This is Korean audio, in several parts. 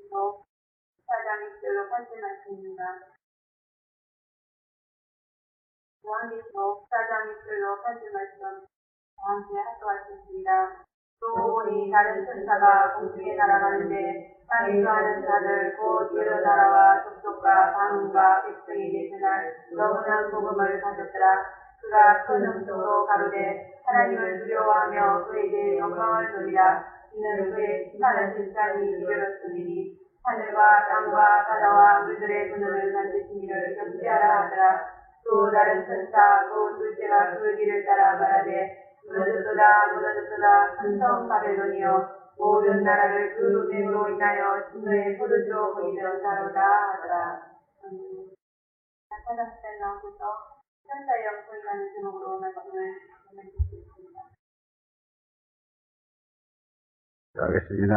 요한계시록 4장 1절로 8절 말씀입니다. 요한계시록 4장 1절로 8절 말씀 함께 합독하겠습니다. 또 보니 다른 천사가 공중에 날아가는데 땅에 거하는 자들 곧 여러 나라와 족속과 방언과 백성이 계신 날 너무나 복음을 가졌더라. 그가 큰 음성으로 가로되 하나님을 두려워하며 그에게 영광을 돌리라. 이는 그의 수많은 진산이 이르렀으니 하늘과 땅과 바다와 물들의 근원을 만드신 이를 경배하라 하더라. 또 다른 천사 또 둘째가 그 뒤를 따라 말하되 무너졌도다 무너졌도다 큰성 바벨론이여 모든 나라를 그 은행으로 인하여 진노의 포도주로 보이던 자로다 하더라. 사장쌤 나오셔서 천사의 영성이라는 제목으로 말씀을 전해주시겠습니다. 하겠습니다.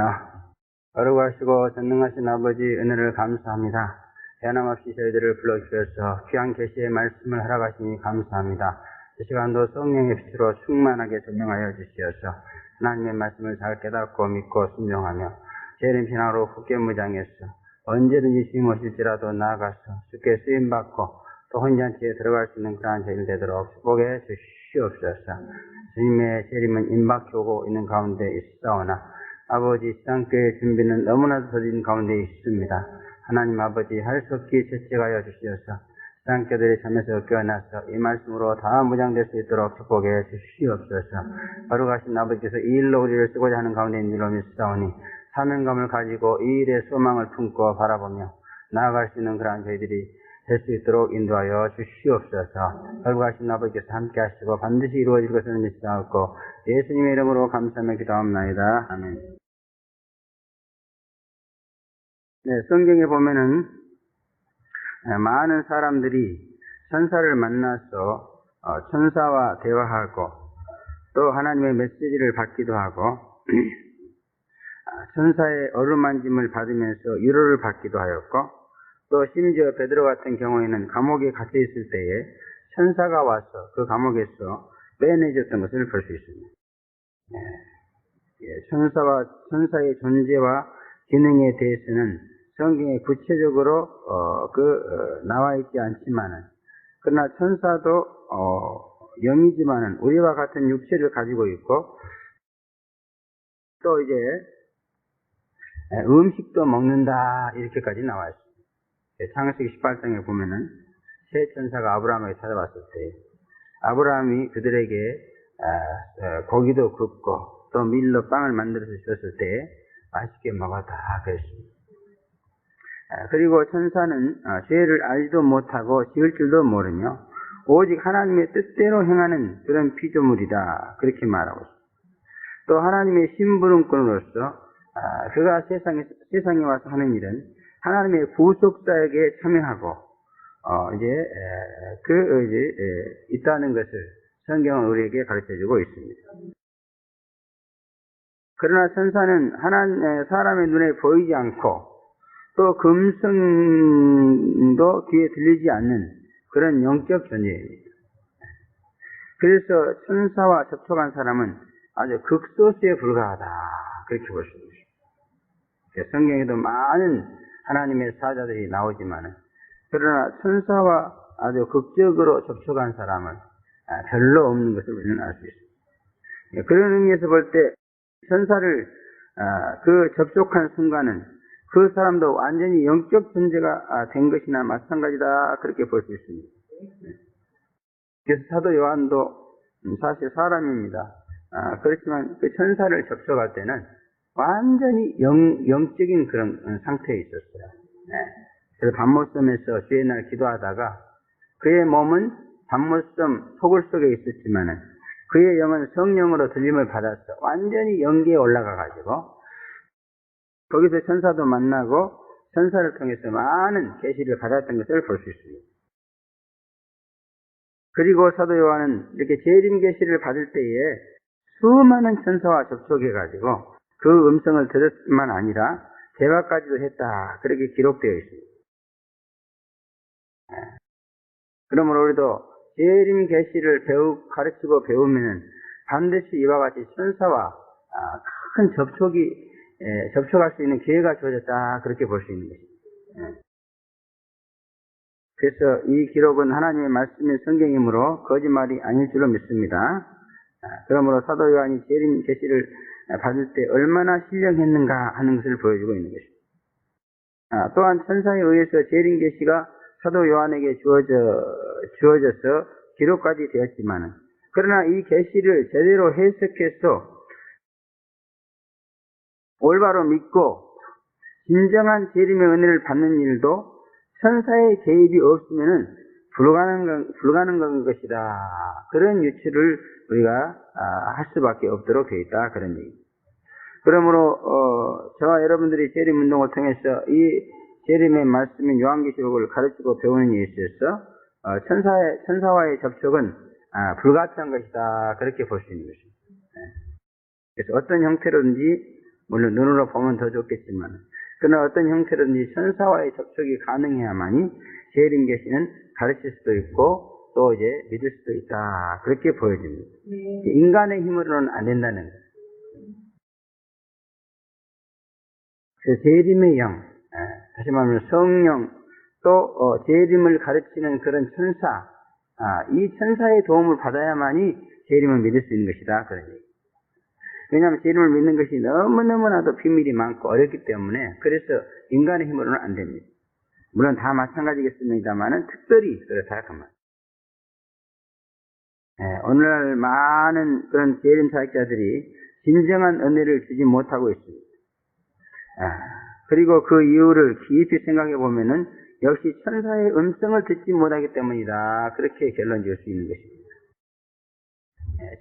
거룩하시고 전능하신 아버지 은혜를 감사합니다. 변함없이 저희들을 불러주셔서 귀한 계시의 말씀을 허락하시니 감사합니다. 이 시간도 성령의 빛으로 충만하게 설명하여 주시어서 하나님의 말씀을 잘 깨닫고 믿고 순종하며 죄는 피나로 굳게 무장해서 언제든지 주님 오실지라도 나아가서 주께 쓰임받고 또 혼잔치에 들어갈 수 있는 그러한 저희들 되도록 축복해 주시옵소서. 주님의 재림은 임박해 오고 있는 가운데 있사오나 아버지 시장교회의 준비는 너무나도 더딘 가운데 있습니다. 하나님 아버지 할 수 없기 채찍하여 주시어서 시장교들이 잠에서 깨어나서 이 말씀으로 다 무장될 수 있도록 축복해 주시옵소서. 거룩하신 아버지께서 이 일로 우리를 쓰고자 하는 가운데 있는 일로 믿사오니 사명감을 가지고 이 일의 소망을 품고 바라보며 나아갈 수 있는 그러한 저희들이 될 수 있도록 인도하여 주시옵소서. 거룩하신 아버지께서 함께 하시고 반드시 이루어질 것을 믿사옵고 예수님의 이름으로 감사하며 기도합나이다. 아멘. 네, 성경에 보면은 많은 사람들이 천사를 만나서 천사와 대화하고 또 하나님의 메시지를 받기도 하고 천사의 어루만짐을 받으면서 위로를 받기도 하였고 또 심지어 베드로 같은 경우에는 감옥에 갇혀 있을 때에 천사가 와서 그 감옥에서 빼내줬던 것을 볼 수 있습니다. 천사의 존재와 기능에 대해서는 성경에 구체적으로 나와 있지 않지만은 그러나 천사도 영이지만은 우리와 같은 육체를 가지고 있고 또 이제 음식도 먹는다 이렇게까지 나와 있습니다. 창세기 18장에 보면은 세 천사가 아브라함에게 찾아왔을 때 아브라함이 그들에게 고기도 굽고 또 밀로 빵을 만들어서 주었을 때 맛있게 먹었다 그랬습니다. 그리고 천사는 죄를 알지도 못하고 지을 줄도 모르며 오직 하나님의 뜻대로 행하는 그런 피조물이다 그렇게 말하고 있습니다. 또 하나님의 심부름꾼으로서 그가 세상에 와서 하는 일은 하나님의 구속사역에 참여하고 있다는 것을 성경은 우리에게 가르쳐주고 있습니다. 그러나 천사는 사람의 눈에 보이지 않고 또 금성도 귀에 들리지 않는 그런 영적 존재입니다. 그래서 천사와 접촉한 사람은 아주 극소수에 불과하다 그렇게 볼 수 있습니다. 성경에도 많은 하나님의 사자들이 나오지만은 그러나 천사와 아주 극적으로 접촉한 사람은 별로 없는 것을 우리는 알 수 있습니다. 그런 의미에서 볼 때 천사를 그 접촉한 순간은 그 사람도 완전히 영적 존재가 된 것이나 마찬가지다 그렇게 볼 수 있습니다. 그래서 사도 요한도 사실 사람입니다. 그렇지만 그 천사를 접촉할 때는 완전히 영적인 그런 상태에 있었어요. 그래서 밤모섬에서 주의 날 기도하다가 그의 몸은 밤모섬 소굴 속에 있었지만은 그의 영은 성령으로 들림을 받아서 완전히 영계에 올라가가지고 거기서 천사도 만나고 천사를 통해서 많은 계시를 받았던 것을 볼 수 있습니다. 그리고 사도 요한은 이렇게 재림 계시를 받을 때에 수많은 천사와 접촉해가지고 그 음성을 들을 뿐만 아니라 대화까지도 했다. 그렇게 기록되어 있습니다. 그러므로 우리도 재림 계시를 가르치고 배우면 반드시 이와 같이 천사와 큰 접촉이 접촉할 수 있는 기회가 주어졌다. 그렇게 볼 수 있는 것입니다. 그래서 이 기록은 하나님의 말씀인 성경이므로 거짓말이 아닐 줄로 믿습니다. 그러므로 사도 요한이 재림 계시를 받을 때 얼마나 신령했는가 하는 것을 보여주고 있는 것입니다. 또한 천사에 의해서 재림 계시가 사도 요한에게 주어져서 기록까지 되었지만, 그러나 이 계시를 제대로 해석해서 올바로 믿고 진정한 재림의 은혜를 받는 일도 천사의 개입이 없으면은 불가능한 것이다. 그런 유추를 우리가 할 수밖에 없도록 되어 있다. 그런 얘기입니다. 그러므로 저와 여러분들이 재림 운동을 통해서 이 재림의 말씀인 요한계시록을 가르치고 배우는 일에 있어서 천사와의 접촉은 불가피한 것이다. 그렇게 볼 수 있는 것입니다. 그래서 어떤 형태로든지, 물론 눈으로 보면 더 좋겠지만, 그러나 어떤 형태로든지 천사와의 접촉이 가능해야만이 재림 계시는 가르칠 수도 있고 또 이제 믿을 수도 있다. 그렇게 보여집니다. 인간의 힘으로는 안 된다는 거예요. 그래서 재림의 영, 다시 말하면 성령, 또 재림을 가르치는 그런 천사, 이 천사의 도움을 받아야만이 재림을 믿을 수 있는 것이다. 그런 얘기. 왜냐하면 재림을 믿는 것이 너무너무나도 비밀이 많고 어렵기 때문에, 그래서 인간의 힘으로는 안 됩니다. 물론 다 마찬가지겠습니다만은 특별히 그렇다 그 말. 오늘날 많은 그런 재림 사역자들이 진정한 은혜를 주지 못하고 있습니다. 그리고 그 이유를 깊이 생각해 보면은 역시 천사의 음성을 듣지 못하기 때문이다. 그렇게 결론 지을 수 있는 것입니다.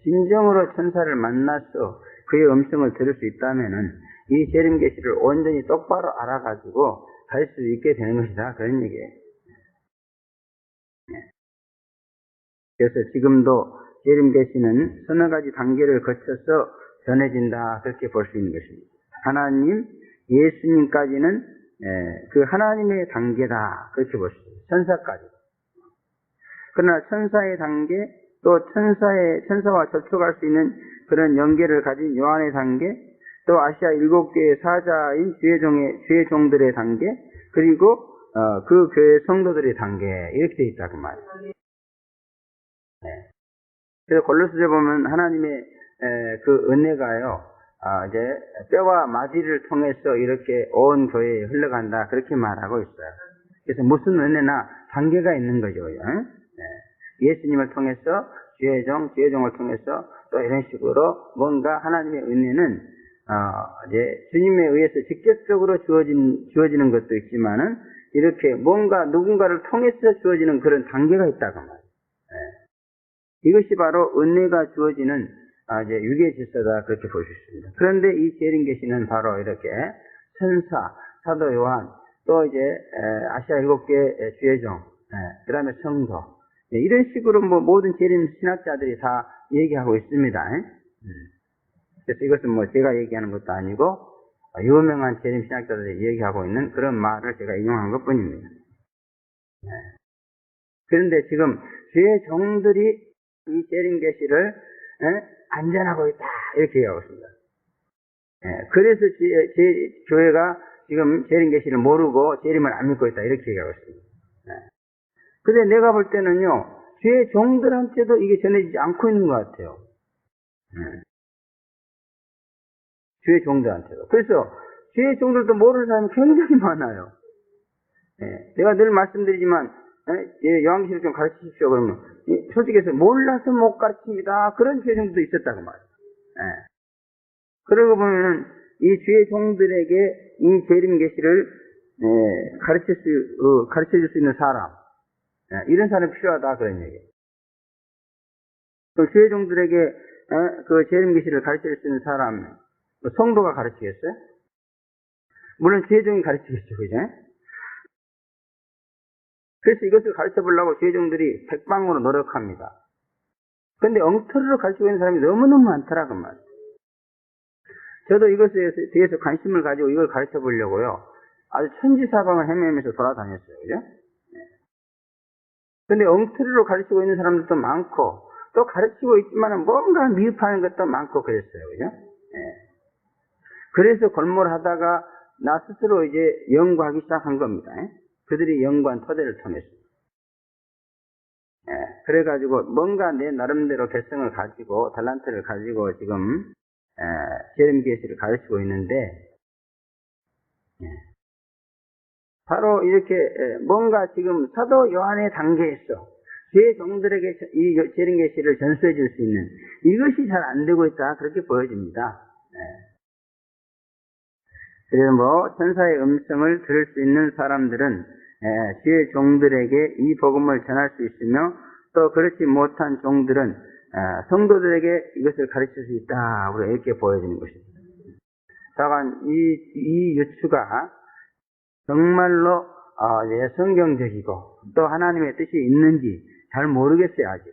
진정으로 천사를 만나서 그의 음성을 들을 수 있다면은 이 재림 계시를 온전히 똑바로 알아가지고 갈 수 있게 되는 것이다. 그런 얘기예요. 그래서 지금도 재림 계시는 서너 가지 단계를 거쳐서 전해진다. 그렇게 볼 수 있는 것입니다. 하나님, 예수님까지는 그 하나님의 단계다. 그렇게 볼 수 있습니다. 천사까지. 그러나 천사의 단계, 또 천사와 접촉할 수 있는 그런 연계를 가진 요한의 단계, 또 아시아 7교회 사자인 주의 종들의 단계, 그리고 그 교회 성도들의 단계, 이렇게 되어 있다 그 말이에요. 그래서 골로새서 보면 하나님의 그 은혜가요, 이제 뼈와 마디를 통해서 이렇게 온 교회에 흘러간다. 그렇게 말하고 있어요. 그래서 무슨 은혜나 단계가 있는 거죠. 예수님을 통해서 주의 종을 통해서 또 이런 식으로 뭔가 하나님의 은혜는 이제 주님에 의해서 직접적으로 주어지는 것도 있지만은 이렇게 뭔가 누군가를 통해서 주어지는 그런 단계가 있다고 말이에요. 이것이 바로 은혜가 주어지는 이제 유괴 질서다. 그렇게 볼 수 있습니다. 그런데 이 재림 계시는 바로 이렇게 천사, 사도 요한, 또 이제 아시아 7개 주의 종, 그 다음에 성도, 이런 식으로 모든 재림 신학자들이 다 얘기하고 있습니다. 그래서 이것은 제가 얘기하는 것도 아니고 유명한 재림 신학자들이 얘기하고 있는 그런 말을 제가 인용한 것 뿐입니다. 그런데 지금 주의 종들이 이 재림 계시를 안전하고 있다. 이렇게 얘기하고 있습니다. 그래서 제 교회가 지금 재림 계시를 모르고 재림을 안 믿고 있다. 이렇게 얘기하고 있습니다. 근데 내가 볼 때는요, 주의 종들한테도 이게 전해지지 않고 있는 것 같아요. 주의 종들한테도. 그래서 주의 종들도 모르는 사람이 굉장히 많아요. 내가 늘 말씀드리지만 요한계시를 좀 가르치십시오. 그러면 솔직히 해서 몰라서 못 가르칩니다. 그런 주의 종들도 있었다고 말이에요. 그러고 보면은 이 주의 종들에게 이 재림 계시를 가르쳐줄 수 있는 사람, 이런 사람이 필요하다. 그런 얘기예요. 그 주의 종들에게 그 재림 계시를 가르쳐줄 수 있는 사람, 성도가 가르치겠어요? 물론 주의 종이 가르치겠죠. 그죠? 그래서 이것을 가르쳐 보려고 주의 종들이 백방으로 노력합니다. 근데 엉터리로 가르치고 있는 사람이 너무너무 많더라고 말이에요. 저도 이것에 대해서 관심을 가지고 이걸 가르쳐 보려고요, 아주 천지사방을 헤매면서 돌아다녔어요. 그죠? 근데 엉터리로 가르치고 있는 사람들도 많고, 또 가르치고 있지만 뭔가 미흡하는 것도 많고 그랬어요. 그죠? 그래서 골몰하다가 나 스스로 이제 연구하기 시작한 겁니다. 그들이 연구한 토대를 통해서. 그래가지고 뭔가 내 나름대로 개성을 가지고 달란트를 가지고 지금 제렘계시를 가르치고 있는데 바로 이렇게 뭔가 지금 사도 요한의 단계에서 제 종들에게 이 제렘계시를 전수해 줄 수 있는 이것이 잘 안 되고 있다 그렇게 보여집니다. 그래서 뭐 천사의 음성을 들을 수 있는 사람들은 주의 종들에게 이 복음을 전할 수 있으며 또 그렇지 못한 종들은 성도들에게 이것을 가르칠 수 있다. 우리가 이렇게 보여지는 것입니다. 다만 이 유추가 정말로 성경적이고 또 하나님의 뜻이 있는지 잘 모르겠어요 아직은.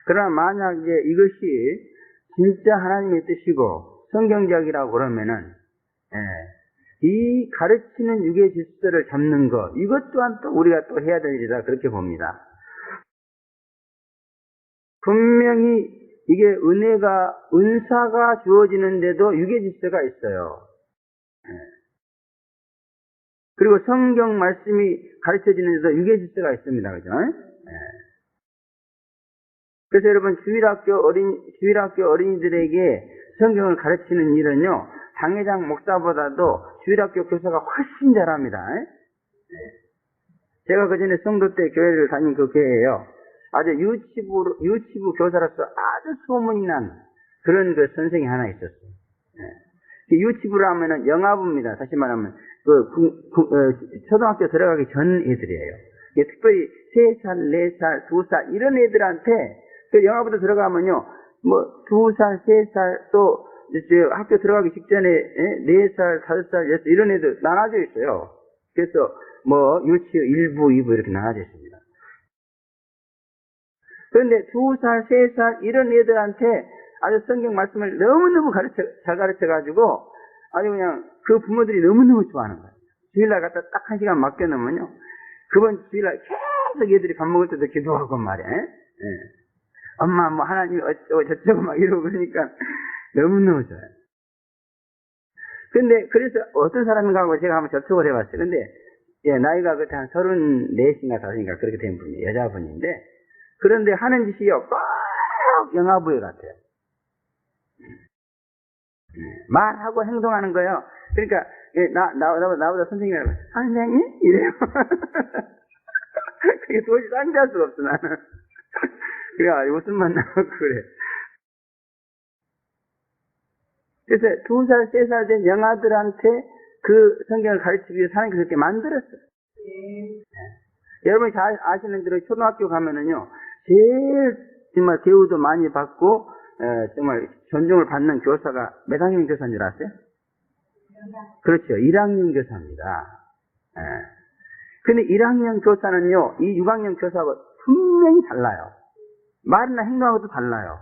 그러나 만약 이제 이것이 진짜 하나님의 뜻이고 성경적이라고 그러면은 이 가르치는 유괴 질서를 잡는 것 이것 또한 또 우리가 또 해야 될 일이다 그렇게 봅니다. 분명히 이게 은사가 주어지는데도 유괴 질서가 있어요. 그리고 성경 말씀이 가르쳐지는데도 유괴 질서가 있습니다. 그죠? 그래서 여러분 주일학교 어린이들에게 성경을 가르치는 일은요 당회장 목사보다도 주일학교 교사가 훨씬 잘합니다. 제가 그전에 성도 때 교회를 다닌 그 교회예요. 아주 유치부 교사로서 아주 소문이 난 그런 그 선생이 하나 있었어요. 유치부라 하면은 영아부입니다. 다시 말하면 초등학교 들어가기 전 애들이에요. 특별히 3살, 4살, 2살 이런 애들한테 그 영아부터 들어가면요 뭐 2살, 3살 또 이제 학교 들어가기 직전에 4살, 5살, 6살 이런 애들 나눠져 있어요. 그래서 뭐 유치 1부, 2부 이렇게 나눠져 있습니다. 그런데 2살, 3살 이런 애들한테 아주 성경 말씀을 너무너무 잘 가르쳐가지고 아주 그냥 그 부모들이 너무너무 좋아하는 거예요. 주일날 갖다 딱 1시간 맡겨놓으면요. 그번 주일날 계속 애들이 밥 먹을 때도 기도하고 말이야. 엄마 뭐 하나님 어쩌고 저쩌고 막 이러고 그러니까 너무너무 좋아요. 근데 그래서 어떤 사람인가 하고 제가 한번 접촉을 해봤어요. 근데 나이가 그때 한 34인가 5인가 그렇게 된 분이에요. 여자분인데 그런데 하는 짓이요 꼭 영아부에 같아요. 말하고 행동하는 거예요. 그러니까 나보다 선생님이라고 선생님? 이래요. 그게 도저히 상대할 수가 없어 나는. 그래 웃음만 나오고 그래. 그래서 2살, 3살 된 영아들한테 그 성경을 가르치기 위해서 하나님께서 그렇게 만들었어요. 여러분이 잘 아시는 대로 초등학교 가면은요, 제일 정말 대우도 많이 받고, 정말 존중을 받는 교사가 몇 학년 교사인 줄 아세요? 그렇죠. 1학년 교사입니다. 근데 1학년 교사는요, 이 6학년 교사하고 분명히 달라요. 말이나 행동하고도 달라요.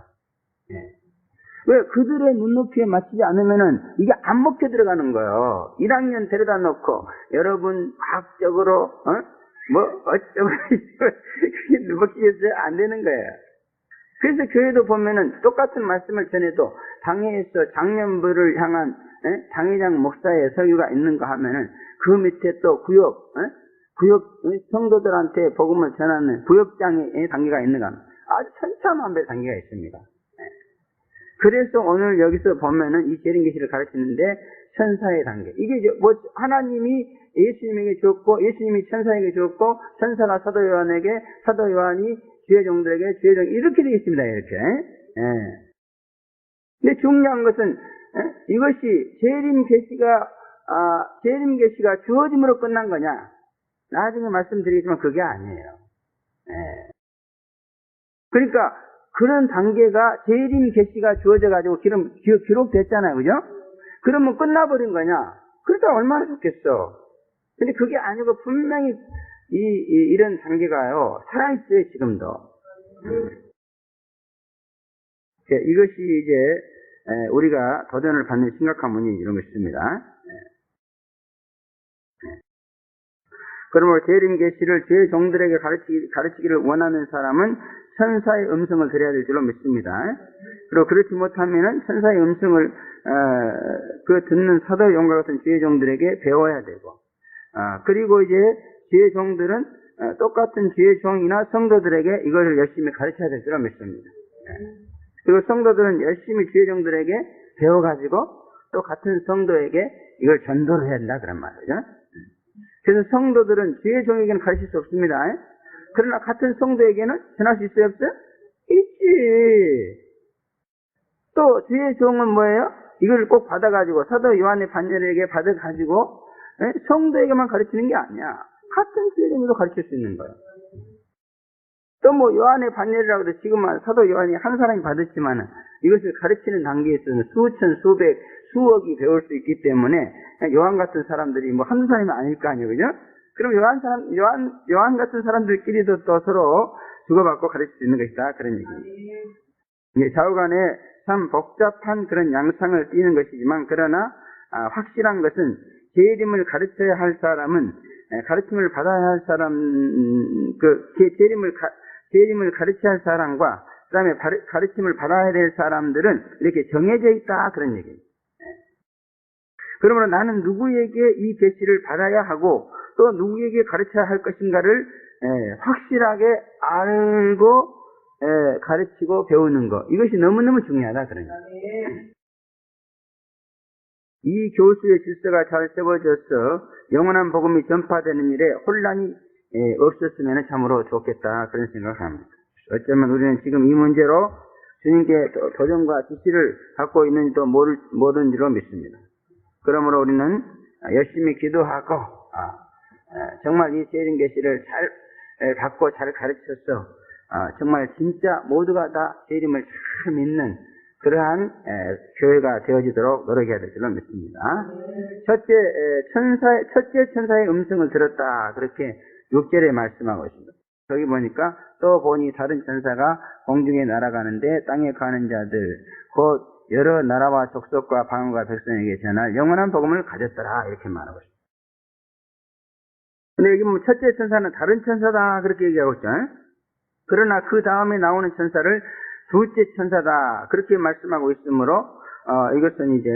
왜? 그들의 눈높이에 맞추지 않으면은 이게 안 먹혀 들어가는 거예요. 1학년 데려다 놓고, 여러분, 과학적으로, 어쩌고, 그게 먹히겠어요? 안 되는 거예요. 그래서 교회도 보면은 똑같은 말씀을 전해도 당회에서 장년부를 향한 당회장 목사의 서유가 있는가 하면은 그 밑에 또 구역 성도들한테 복음을 전하는 구역장의 단계가 있는가 하면 아주 천차만별 단계가 있습니다. 그래서 오늘 여기서 보면은 이 재림계시를 가르치는데 천사의 단계. 이게 뭐 하나님이 예수님에게 줬고 예수님이 천사에게 줬고 천사가 사도 요한에게 사도 요한이 주의 종들에게 주의 종 이렇게 되어 있습니다. 이렇게. 근데 중요한 것은 이것이 재림계시가 주어짐으로 끝난 거냐? 나중에 말씀드리겠지만 그게 아니에요. 그러니까 그런 단계가 재림계시가 주어져가지고 기록됐잖아요. 그죠? 그러면 끝나버린 거냐? 그러니까 얼마나 좋겠어. 근데 그게 아니고 분명히 이런 단계가요, 살아있어요, 지금도. 이것이 이제, 우리가 도전을 받는 심각한 문제인 이런 것입니다. 그러므로 재림계시를 제 종들에게 가르치기를 원하는 사람은 천사의 음성을 들어야 될 줄로 믿습니다. 그리고 그렇지 못하면은 천사의 음성을 그 듣는 사도 용과 같은 주의 종들에게 배워야 되고, 그리고 이제 주의 종들은 똑같은 주의 종이나 성도들에게 이것을 열심히 가르쳐야 될 줄로 믿습니다. 그리고 성도들은 열심히 주의 종들에게 배워가지고 또 같은 성도에게 이걸 전도를 해야 된다 그런 말이죠. 그래서 성도들은 주의 종에게는 가르칠 수 없습니다. 그러나 같은 성도에게는 전할 수 있어요, 없어요? 있지. 또 주의 종은 뭐예요? 이걸 꼭 받아가지고 사도 요한의 반열에게 받아가지고 성도에게만 가르치는 게 아니야. 같은 주의 종도 가르칠 수 있는 거예요. 또 뭐 요한의 반열이라고 해도 지금은 사도 요한이 한 사람이 받았지만 이것을 가르치는 단계에 있어서 수천, 수백, 수억이 배울 수 있기 때문에 요한 같은 사람들이 뭐 한두 사람이 아닐 거 아니에요, 그죠? 그럼 요한 같은 사람들끼리도 또 서로 주고받고 가르칠 수 있는 것이다 그런 얘기입니다. 좌우간에 참 복잡한 그런 양상을 띠는 것이지만 그러나 확실한 것은 재림을 가르쳐야 할 사람은 가르침을 받아야 할 사람 재림을 가르쳐야 할 사람과 그 다음에 가르침을 받아야 될 사람들은 이렇게 정해져 있다 그런 얘기입니다. 그러므로 나는 누구에게 이 계시를 받아야 하고 또 누구에게 가르쳐야 할 것인가를 확실하게 알고 가르치고 배우는 것, 이것이 너무너무 중요하다 그런 얘기입니다. 이 교수의 질서가 잘 세워져서 영원한 복음이 전파되는 일에 혼란이 없었으면 참으로 좋겠다 그런 생각을 합니다. 어쩌면 우리는 지금 이 문제로 주님께 도전과 지시를 갖고 있는지도 모르는지로 믿습니다. 그러므로 우리는 열심히 기도하고 정말 이 재림 계시를 잘 받고 잘 가르쳐서 정말 진짜 모두가 다 재림을 잘 믿는 그러한 교회가 되어지도록 노력해야 될 줄로 믿습니다. 첫째 천사의 음성을 들었다 그렇게 6절에 말씀하고 있습니다. 저기 보니까 또 보니 다른 천사가 공중에 날아가는데 땅에 가는 자들 곧 여러 나라와 족속과 방언과 백성에게 전할 영원한 복음을 가졌더라 이렇게 말하고 있습니다. 근데 여기 보면 첫째 천사는 다른 천사다 그렇게 얘기하고 있죠. 그러나 그 다음에 나오는 천사를 둘째 천사다 그렇게 말씀하고 있으므로 이것은 이제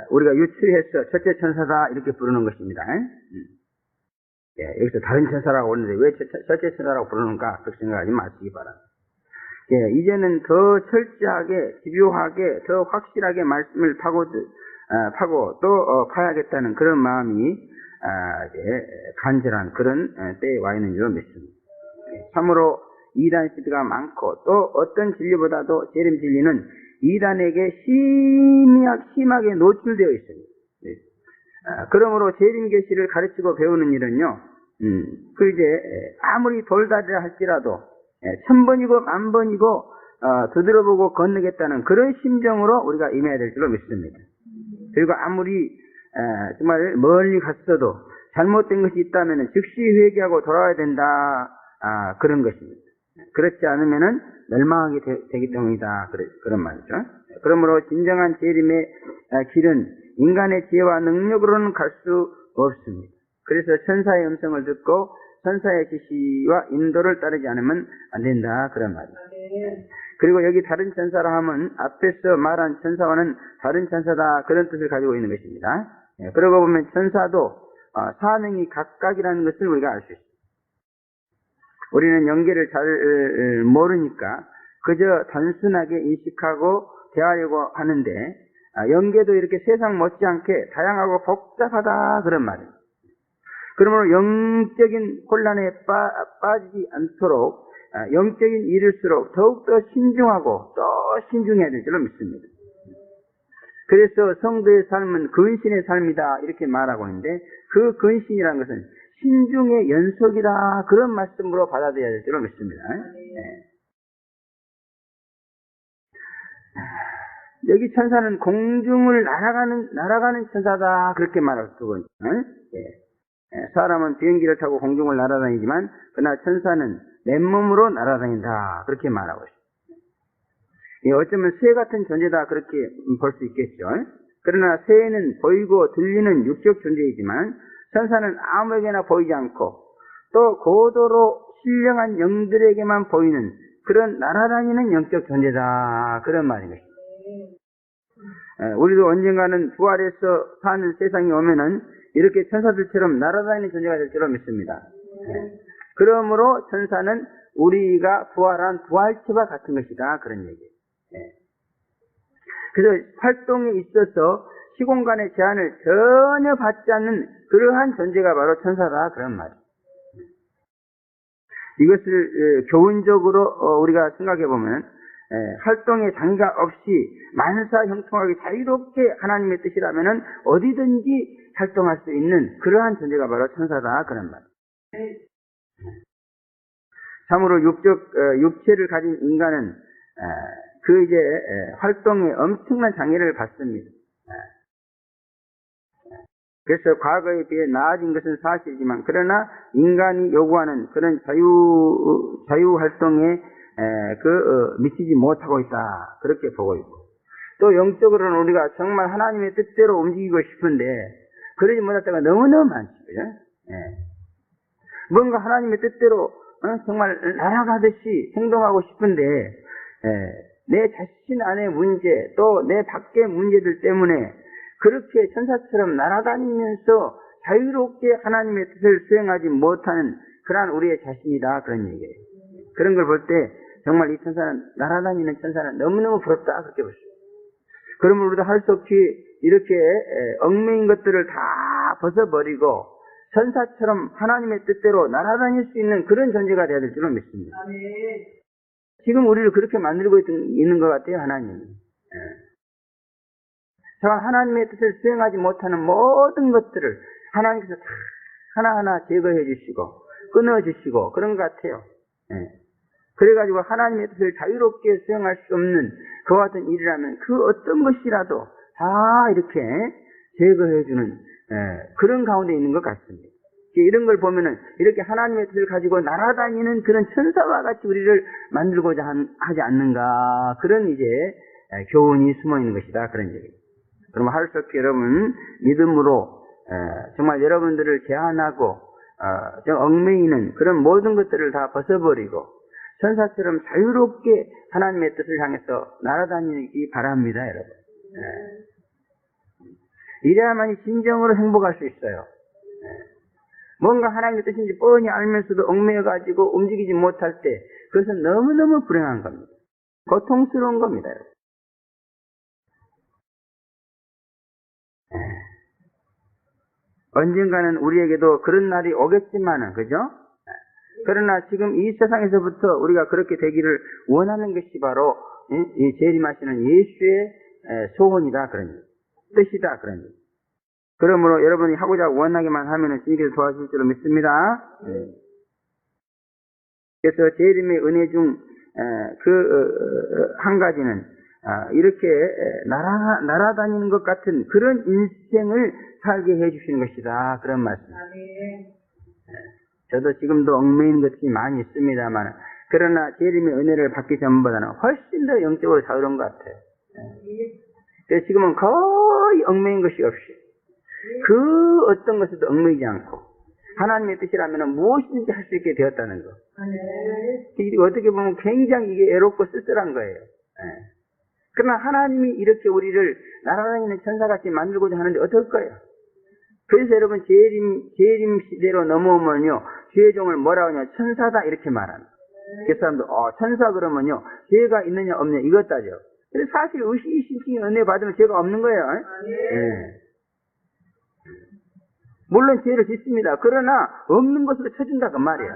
우리가 유추해서 첫째 천사다 이렇게 부르는 것입니다. 여기서 다른 천사라고 하는데 왜 첫째 천사라고 부르는가 그렇게 생각하지 마시기 바랍니다. 이제는 더 철저하게 집요하게 더 확실하게 말씀을 파고 또 파야겠다는 그런 마음이 간절한 그런 때에 와 있는 줄 믿습니다. 참으로 이단 시대가 많고 또 어떤 진리보다도 재림 진리는 이단에게 심하게 노출되어 있습니다. 그러므로 재림 계시를 가르치고 배우는 일은요, 그 이제 아무리 돌다리라 할지라도 1000번이고 10,000번이고 두드려보고 건너겠다는 그런 심정으로 우리가 임해야 될 줄로 믿습니다. 그리고 아무리 정말 멀리 갔어도 잘못된 것이 있다면 즉시 회개하고 돌아와야 된다 그런 것입니다. 그렇지 않으면은 멸망하게 되기 때문이다 그런 말이죠. 그러므로 진정한 재림의 길은 인간의 지혜와 능력으로는 갈 수 없습니다. 그래서 천사의 음성을 듣고 천사의 지시와 인도를 따르지 않으면 안 된다 그런 말이죠. 그리고 여기 다른 천사라 하면 앞에서 말한 천사와는 다른 천사다 그런 뜻을 가지고 있는 것입니다. 그러고 보면 천사도 사명이 각각이라는 것을 우리가 알 수 있습니다. 우리는 연계를 잘 모르니까 그저 단순하게 인식하고 대하려고 하는데 연계도 이렇게 세상 못지않게 다양하고 복잡하다 그런 말이에요. 그러므로 영적인 혼란에 빠지지 않도록 영적인 일일수록 더욱더 신중하고 또 신중해야 될 줄로 믿습니다. 그래서 성도의 삶은 근신의 삶이다 이렇게 말하고 있는데 그 근신이라는 것은 신중의 연속이다 그런 말씀으로 받아들여야 될 줄로 믿습니다. 여기 천사는 공중을 날아가는 천사다 그렇게 말할 수 있죠. 사람은 비행기를 타고 공중을 날아다니지만 그러나 천사는 맨몸으로 날아다닌다 그렇게 말하고 있습니다. 어쩌면 새 같은 존재다 그렇게 볼 수 있겠죠. 그러나 새는 보이고 들리는 육적 존재이지만 천사는 아무에게나 보이지 않고 또 고도로 신령한 영들에게만 보이는 그런 날아다니는 영적 존재다 그런 말인 것입니다. 우리도 언젠가는 부활해서 사는 세상이 오면은 이렇게 천사들처럼 날아다니는 존재가 될 줄로 믿습니다. 그러므로 천사는 우리가 부활한 부활체와 같은 것이다. 그런 얘기예요. 그래서 활동에 있어서 시공간의 제한을 전혀 받지 않는 그러한 존재가 바로 천사다. 그런 말이에요. 이것을 교훈적으로 우리가 생각해 보면 활동에 장가 없이 만사 형통하게 자유롭게 하나님의 뜻이라면은 어디든지 활동할 수 있는 그러한 존재가 바로 천사다. 그런 말이에요. 참으로 육체를 가진 인간은 그 이제 활동에 엄청난 장애를 받습니다. 그래서 과거에 비해 나아진 것은 사실이지만 그러나 인간이 요구하는 그런 자유 활동에 미치지 못하고 있다. 그렇게 보고 있고 또 영적으로는 우리가 정말 하나님의 뜻대로 움직이고 싶은데 그러지 못할 때가 너무너무 많죠. 뭔가 하나님의 뜻대로 정말 날아가듯이 행동하고 싶은데 내 자신 안의 문제 또 내 밖의 문제들 때문에 그렇게 천사처럼 날아다니면서 자유롭게 하나님의 뜻을 수행하지 못하는 그러한 우리의 자신이다. 그런 얘기예요. 그런 걸 볼 때 정말 이 천사는 날아다니는 천사는 너무너무 부럽다. 그렇게 보시죠. 그러면 우리도 할 수 없이 이렇게 얽매인 것들을 다 벗어버리고 천사처럼 하나님의 뜻대로 날아다닐 수 있는 그런 존재가 되어야 될 줄로 믿습니다. 지금 우리를 그렇게 만들고 있는 것 같아요. 하나님이. 하나님의 뜻을 수행하지 못하는 모든 것들을 하나님께서 다 하나하나 제거해 주시고 끊어주시고 그런 것 같아요. 그래가지고 하나님의 뜻을 자유롭게 수행할 수 없는 그와 같은 일이라면 그 어떤 것이라도 다 이렇게 제거해 주는 그런 가운데 있는 것 같습니다. 이런 걸 보면은 이렇게 하나님의 뜻을 가지고 날아다니는 그런 천사와 같이 우리를 만들고자 하지 않는가 그런 이제 교훈이 숨어 있는 것이다. 그런 얘기입니다. 그러면 할 수 없게 여러분 믿음으로 정말 여러분들을 제한하고 얽매이는 그런 모든 것들을 다 벗어버리고 천사처럼 자유롭게 하나님의 뜻을 향해서 날아다니기 바랍니다. 여러분. 이래야만이 진정으로 행복할 수 있어요. 뭔가 하나님의 뜻인지 뻔히 알면서도 얽매여가지고 움직이지 못할 때 그것은 너무너무 불행한 겁니다. 고통스러운 겁니다. 여러분. 언젠가는 우리에게도 그런 날이 오겠지만은, 그죠? 그러나 지금 이 세상에서부터 우리가 그렇게 되기를 원하는 것이 바로 이 재림하시는 예수의 소원이다. 그런 뜻이다. 그런 그러므로 여러분이 하고자 원하기만 하면은 주님께서 도와주실 줄로 믿습니다. 그래서 재림의 은혜 중 한 가지는 이렇게 날아다니는 것 같은 그런 인생을 살게 해주시는 것이다. 그런 말씀. 저도 지금도 얽매이는 것이 많이 있습니다만 그러나 재림의 은혜를 받기 전보다는 훨씬 더 영적으로 자유로운 것 같아요. 그래서 지금은 거의 얽매인 것이 없이 그 어떤 것에도 얽매이지 않고 하나님의 뜻이라면 무엇인지 할 수 있게 되었다는 거. 이게 어떻게 보면 굉장히 이게 애롭고 쓸쓸한 거예요. 그러나 하나님이 이렇게 우리를 날아다니는 천사같이 만들고자 하는데 어떨 거예요? 그래서 여러분 재림 시대로 넘어오면요 죄의 종을 뭐라고 하냐 천사다 이렇게 말하는. 그 사람도 천사 그러면요 죄가 있느냐 없느냐 이것 따져. 근데 사실 의식이 은혜 받으면 죄가 없는 거예요. 물론 죄를 짓습니다. 그러나 없는 것으로 쳐준다 그 말이에요.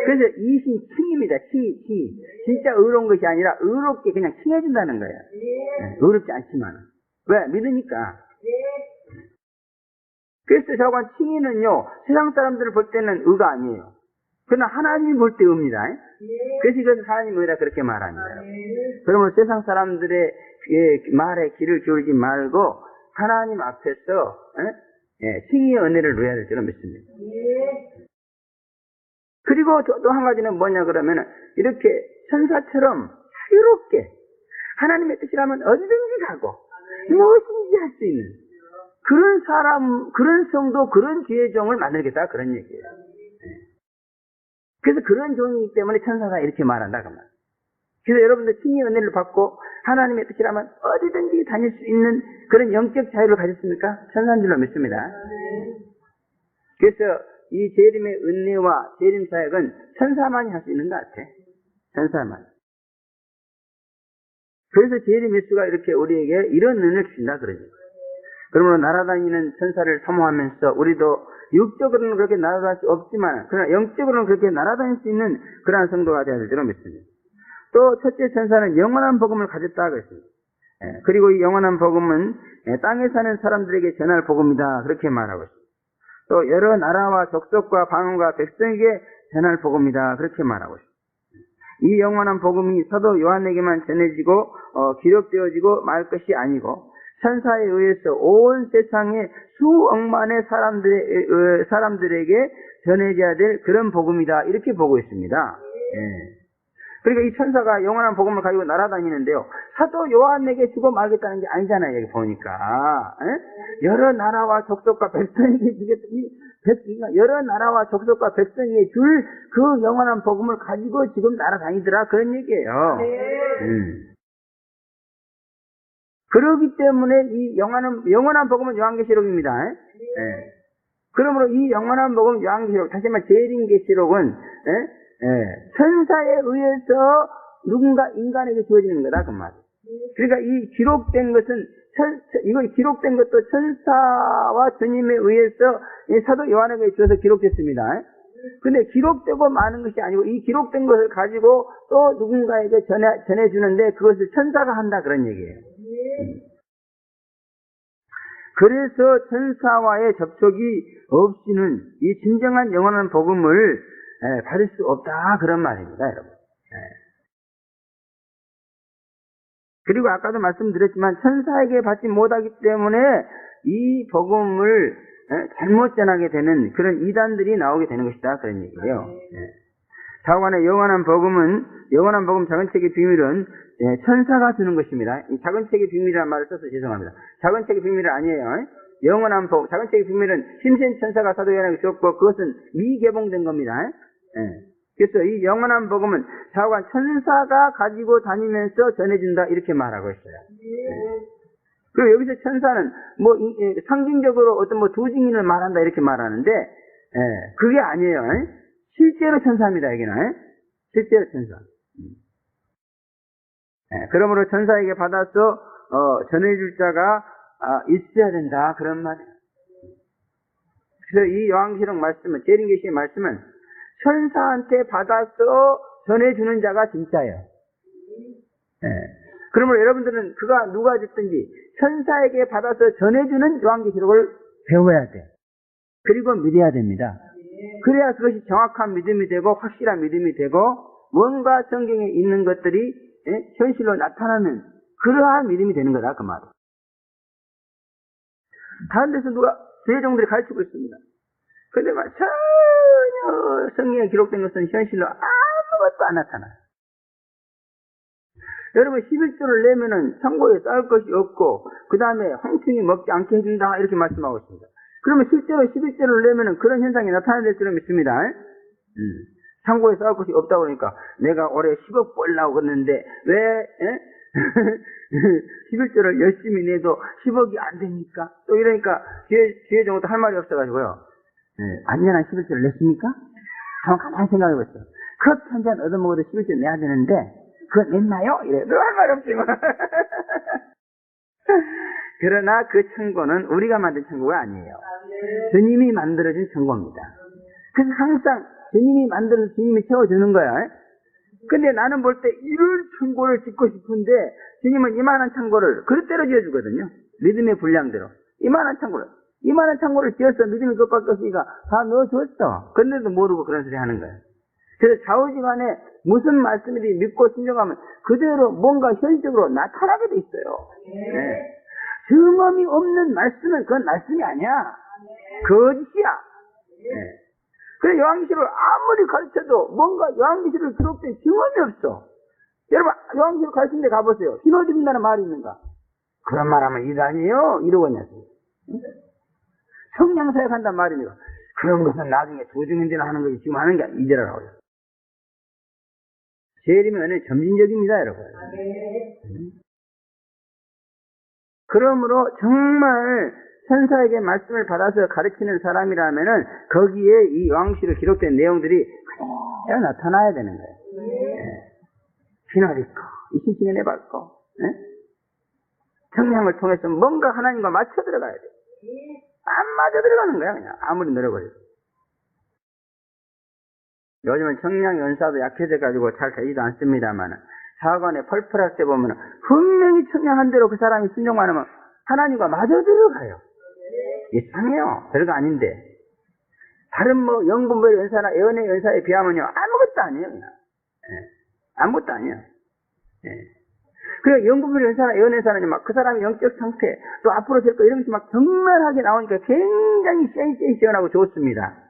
그래서 이신 칭입니다. 칭이 진짜 의로운 것이 아니라 의롭게 그냥 칭해준다는 거예요. 의롭지 않지만 왜? 믿으니까. 그래서 저건 칭의는요 세상 사람들을 볼 때는 의가 아니에요. 그러나 하나님이 볼 때 의입니다. 그래서 이것은 하나님 의라 그렇게 말합니다. 그러면 세상 사람들의 말에 귀를 기울이지 말고 하나님 앞에서 칭의의 은혜를 누려야 될 줄로 믿습니다. 그리고 또 한 가지는 뭐냐 그러면 이렇게 천사처럼 자유롭게 하나님의 뜻이라면 어디든지 가고 무엇인지 할 수 있는 그런 사람, 그런 성도, 그런 죄의 종을 만들겠다 그런 얘기예요. 그래서 그런 종이기 때문에 천사가 이렇게 말한다 그 말. 그래서 여러분들 칭의 은혜를 받고 하나님의 뜻이라면 어디든지 다닐 수 있는 그런 영적 자유를 가졌습니까? 천사인 줄로 믿습니다. 그래서 이 재림의 은혜와 재림 사역은 천사만이 할 수 있는 것 같아. 천사만. 그래서 재림 예수가 이렇게 우리에게 이런 은혜를 주신다 그러죠. 그러므로 날아다니는 천사를 사모하면서 우리도 육적으로는 그렇게 날아다닐 수 없지만 그러나 영적으로는 그렇게 날아다닐 수 있는 그러한 성도가 되어야 될 줄로 믿습니다. 또 첫째 천사는 영원한 복음을 가졌다 그랬습니다. 그리고 이 영원한 복음은 땅에 사는 사람들에게 전할 복음이다 그렇게 말하고 있습니다. 또 여러 나라와 족속과 방언과 백성에게 전할 복음이다 그렇게 말하고 있습니다. 이 영원한 복음이 사도 요한에게만 전해지고 기록되어지고 말 것이 아니고 천사에 의해서 온 세상의 수억만의 사람들에게 전해져야 될 그런 복음이다 이렇게 보고 있습니다. 그러니까 이 천사가 영원한 복음을 가지고 날아다니는데요. 사도 요한에게 주고 말겠다는 게 아니잖아요. 여기 보니까. 여러 나라와 족속과 백성에게 주겠다. 여러 나라와 족속과 백성에게 줄 그 영원한 복음을 가지고 지금 날아다니더라. 그런 얘기예요. 그렇기 때문에 이 영원한 복음은 요한계시록입니다. 그러므로 이 영원한 복음 요한계시록, 다시 말해 재림계시록은 천사에 의해서 누군가 인간에게 주어지는 거다 그 말. 그러니까 이 기록된 것은 이거 기록된 것도 천사와 주님에 의해서 사도 요한에게 주어서 기록됐습니다. 근데 기록되고 마는 것이 아니고 이 기록된 것을 가지고 또 누군가에게 전해주는데 그것을 천사가 한다 그런 얘기예요. 그래서 천사와의 접촉이 없이는 이 진정한 영원한 복음을 받을 수 없다 그런 말입니다, 여러분. 그리고 아까도 말씀드렸지만 천사에게 받지 못하기 때문에 이 복음을 잘못 전하게 되는 그런 이단들이 나오게 되는 것이다 그런 얘기예요. 자관의 영원한 복음 작은 책의 비밀은 천사가 주는 것입니다. 이 작은 책의 비밀이라는 말을 써서 죄송합니다. 작은 책의 비밀은 아니에요. 영원한 복음, 작은 책의 비밀은 심센 천사가 사도 요한에게 줬고 그것은 미개봉된 겁니다. 그래서 이 영원한 복음은 자관 천사가 가지고 다니면서 전해준다 이렇게 말하고 있어요. 그리고 여기서 천사는 상징적으로 어떤 두 증인을 말한다 이렇게 말하는데 그게 아니에요. 실제로 천사입니다. 여기는 실제로 천사. 그러므로 천사에게 받아서 전해줄 자가 있어야 된다 그런 말이에요. 그래서 이 요한계시록 말씀은 재림계시의 말씀은 천사한테 받아서 전해주는 자가 진짜예요. 그러므로 여러분들은 그가 누가 됐든지 천사에게 받아서 전해주는 요한계시록을 배워야 돼. 그리고 믿어야 됩니다. 그래야 그것이 정확한 믿음이 되고 확실한 믿음이 되고 뭔가 성경에 있는 것들이 현실로 나타나는 그러한 믿음이 되는 거다 그 말이에요. 다른 데서 누가 대종들이 가르치고 있습니다. 근데 전혀 성경에 기록된 것은 현실로 아무것도 안 나타나요. 여러분 11조를 내면은 창고에 쌓을 것이 없고 그 다음에 황충이 먹지 않게 해준다 이렇게 말씀하고 있습니다. 그러면 실제로 11조를 내면은 그런 현상이 나타날 줄은 믿습니다. 창고에 쌓을 것이 없다고 그러니까 내가 올해 10억 벌려고 그랬는데 왜 11조를 열심히 내도 10억이 안 됩니까? 또 이러니까 뒤에 정도 할 말이 없어가지고요. 안전한 11조를 냈습니까? 한번 가만히 생각해보세요. 커피 한 잔 얻어먹어도 11조 내야 되는데 그거 냈나요? 이래. 할 말 없지 뭐. 그러나 그 천고는 우리가 만든 천고가 아니에요. 주님이 만들어진 천고입니다. 그래서 항상 주님이 만들어서 주님이 채워주는 거야. 근데 나는 볼 때 이런 천고를 짓고 싶은데 주님은 이만한 창고를 그릇대로 지어주거든요. 믿음의 분량대로. 이만한 창고를 지어서 믿음이 그것밖에 없으니까 다 넣어줬어. 근데도 모르고 그런 소리 하는 거예요. 그래서 좌우지간에 무슨 말씀이든지 믿고 순종하면 그대로 뭔가 현실적으로 나타나게 돼 있어요. 경험이 없는 말씀은 그건 말씀이 아니야. 거짓이야. 그래 요한계시록을 아무리 가르쳐도 뭔가 요한계시록에 기록된 경험이 없어. 여러분 요한계시록 가르치는 데 가보세요. 신어드린다는 말이 있는가? 그런 말 하면 이단이에요? 이러고 있냐고. 성령사역 한단 말이니까 그런 것은 나중에 조중인들은 하는 거지 지금 하는 게 이제라고 해요. 재림의 은혜는 점진적입니다, 여러분. 그러므로 정말 천사에게 말씀을 받아서 가르치는 사람이라면은 거기에 이 왕시로 기록된 내용들이 그대로 나타나야 되는 거예요. 비나리고, 이신칭에 내밟고, 청량을 통해서 뭔가 하나님과 맞춰 들어가야 돼. 안 맞아 들어가는 거야, 그냥. 아무리 노력을 해도. 요즘은 청량 연사도 약해져가지고 잘 되지도 않습니다만, 사관에 펄펄할 때 보면 분명히 청량한 대로 그 사람이 순종만 하면 하나님과 맞아 들어가요. 이상해요. 별거 아닌데. 다른 뭐 영분별 연사나 예언의 연사에 비하면요, 아무것도 아니에요, 그냥. 아무것도 아니에요. 그 영분별 연사나 예언의 연사는 막 그 사람의 영적 상태, 또 앞으로 될 거 이런 것이 막 정말하게 나오니까 굉장히 시원하고 좋습니다.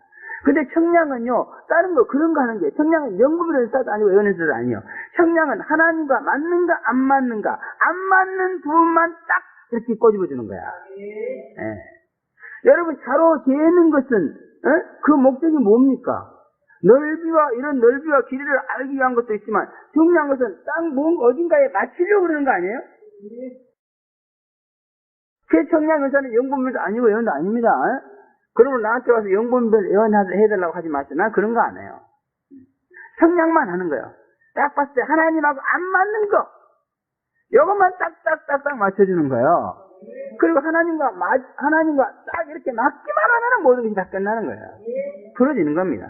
근데 청량은요, 다른 거 그런 거 하는 게, 청량은 영분별 연사도 아니고 예언의 연사도 아니에요. 청량은 하나님과 맞는가 안 맞는가, 안 맞는 부분만 딱 이렇게 꼬집어주는 거야. 여러분, 자로 재는 것은 그 목적이 뭡니까? 넓이와 이런 넓이와 길이를 알기 위한 것도 있지만 중요한 것은 딱 뭔가 어딘가에 맞추려고 그러는 거 아니에요? 제 청량 의사는 영분별도 아니고 예언도 아닙니다. 그러면 나한테 와서 영분별 예언해달라고 하지 마세요. 난 그런 거 안 해요. 청량만 하는 거예요. 딱 봤을 때 하나님하고 안 맞는 거, 이것만 딱딱딱딱 맞춰주는 거예요. 그리고 하나님과 딱 이렇게 맞기만 하면 모든 것이 다 끝나는 거예요. 풀어지는 겁니다.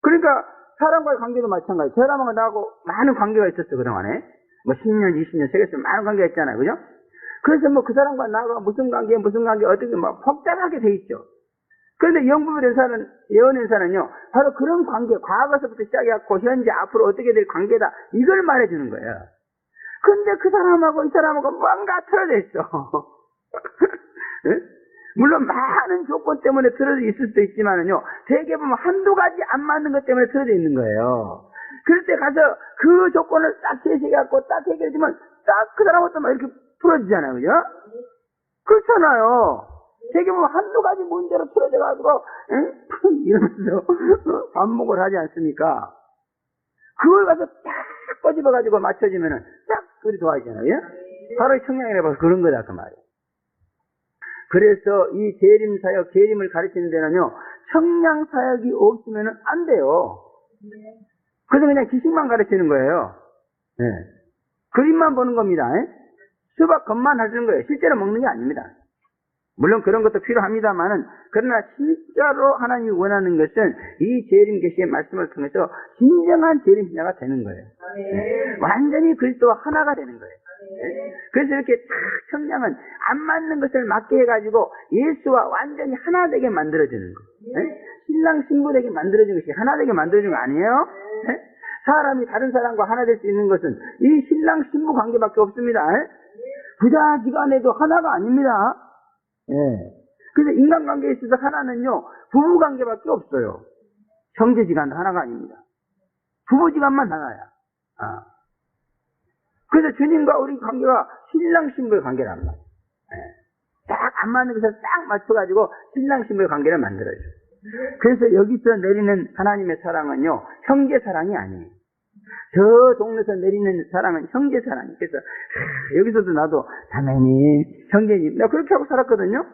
그러니까 사람과의 관계도 마찬가지. 사람하고 나하고 많은 관계가 있었어, 그동안에. 뭐 10년, 20년, 세계에서 많은 관계가 있잖아요. 그죠? 그래서 뭐 그 사람과 나하고 무슨 관계, 어떻게 뭐 복잡하게 돼 있죠. 그런데 영분별 연사는, 예언 연사는요, 바로 그런 관계, 과거서부터 시작해갖고 현재, 앞으로 어떻게 될 관계다, 이걸 말해주는 거예요. 근데 그 사람하고 이 사람하고 뭔가 틀어져 있어. 물론 많은 조건 때문에 틀어져 있을 수도 있지만은요, 대개 보면 한두 가지 안 맞는 것 때문에 틀어져 있는 거예요. 그럴 때 가서 그 조건을 딱 제시해갖고 딱 해결해주면 딱 그 사람하고 막 이렇게 풀어지잖아요. 그죠? 그렇잖아요. 대개 보면 한두 가지 문제로 틀어져가지고, 이러면서 반복을 하지 않습니까? 그걸 가서 딱 꼬집어가지고 맞춰지면은 딱 그리 좋아지잖아요. 바로 청량이라 봐서 그런 거다, 그 말이에요. 그래서 이 재림사역, 재림을 가르치는 데는요, 청량사역이 없으면 안 돼요. 그래서 그냥 지식만 가르치는 거예요. 그림만 보는 겁니다. 수박 겉만 하시는 거예요. 실제로 먹는 게 아닙니다. 물론 그런 것도 필요합니다만은, 그러나 진짜로 하나님이 원하는 것은 이 재림 계시의 말씀을 통해서 진정한 재림자가 되는 거예요. 완전히 그리스도와 하나가 되는 거예요. 그래서 이렇게 탁 청량은 안 맞는 것을 맞게 해가지고 예수와 완전히 하나 되게 만들어주는 거예요. 신랑 신부 되게 만들어주는 것이 하나 되게 만들어주는 거 아니에요? 사람이 다른 사람과 하나 될 수 있는 것은 이 신랑 신부 관계밖에 없습니다. 부자지간에도 하나가 아닙니다. 그래서 인간관계에 있어서 하나는요, 부부관계밖에 없어요. 형제지간도 하나가 아닙니다. 부부지간만 하나야. 그래서 주님과 우리 관계가 신랑 신부의 관계란 말이에요. 딱 안 맞는 것을 딱 맞춰가지고 신랑 신부의 관계를 만들어줘요. 그래서 여기서 내리는 하나님의 사랑은요, 형제 사랑이 아니에요. 저 동네에서 내리는 사랑은 형제 사랑이에요. 그래서 여기서도 나도 자매님, 형제님, 내가 그렇게 하고 살았거든요.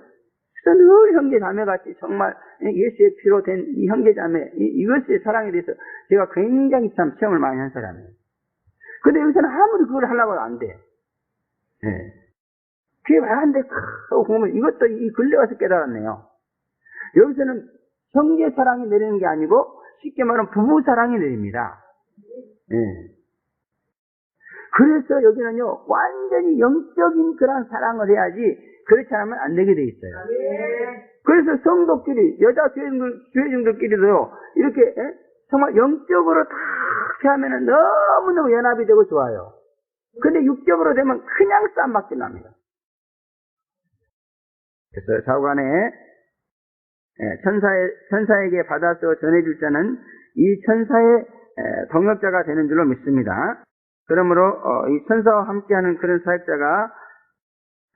그래서 늘 형제 자매같이 정말 예수의 피로 된 이 형제 자매, 이것의 사랑에 대해서 제가 굉장히 참 체험을 많이 한 사람이에요. 근데 여기서는 아무리 그걸 하려고 안 돼. 그게 왜 안 돼? 하고 보면 이것도 이 근래 와서 깨달았네요. 여기서는 형제 사랑이 내리는 게 아니고 쉽게 말하면 부부 사랑이 내립니다. 그래서 여기는요, 완전히 영적인 그런 사랑을 해야지, 그렇지 않으면 안 되게 돼 있어요. 그래서 성도끼리, 여자 교회중들끼리도요, 이렇게, 정말 영적으로 다 하면은 너무너무 연합이 되고 좋아요. 근데 육적으로 되면 그냥 쌈박질 납니다. 그래서 좌우간에 천사에게 받아서 전해줄 자는 이 천사의 동역자가 되는 줄로 믿습니다. 그러므로 이 천사와 함께하는 그런 사역자가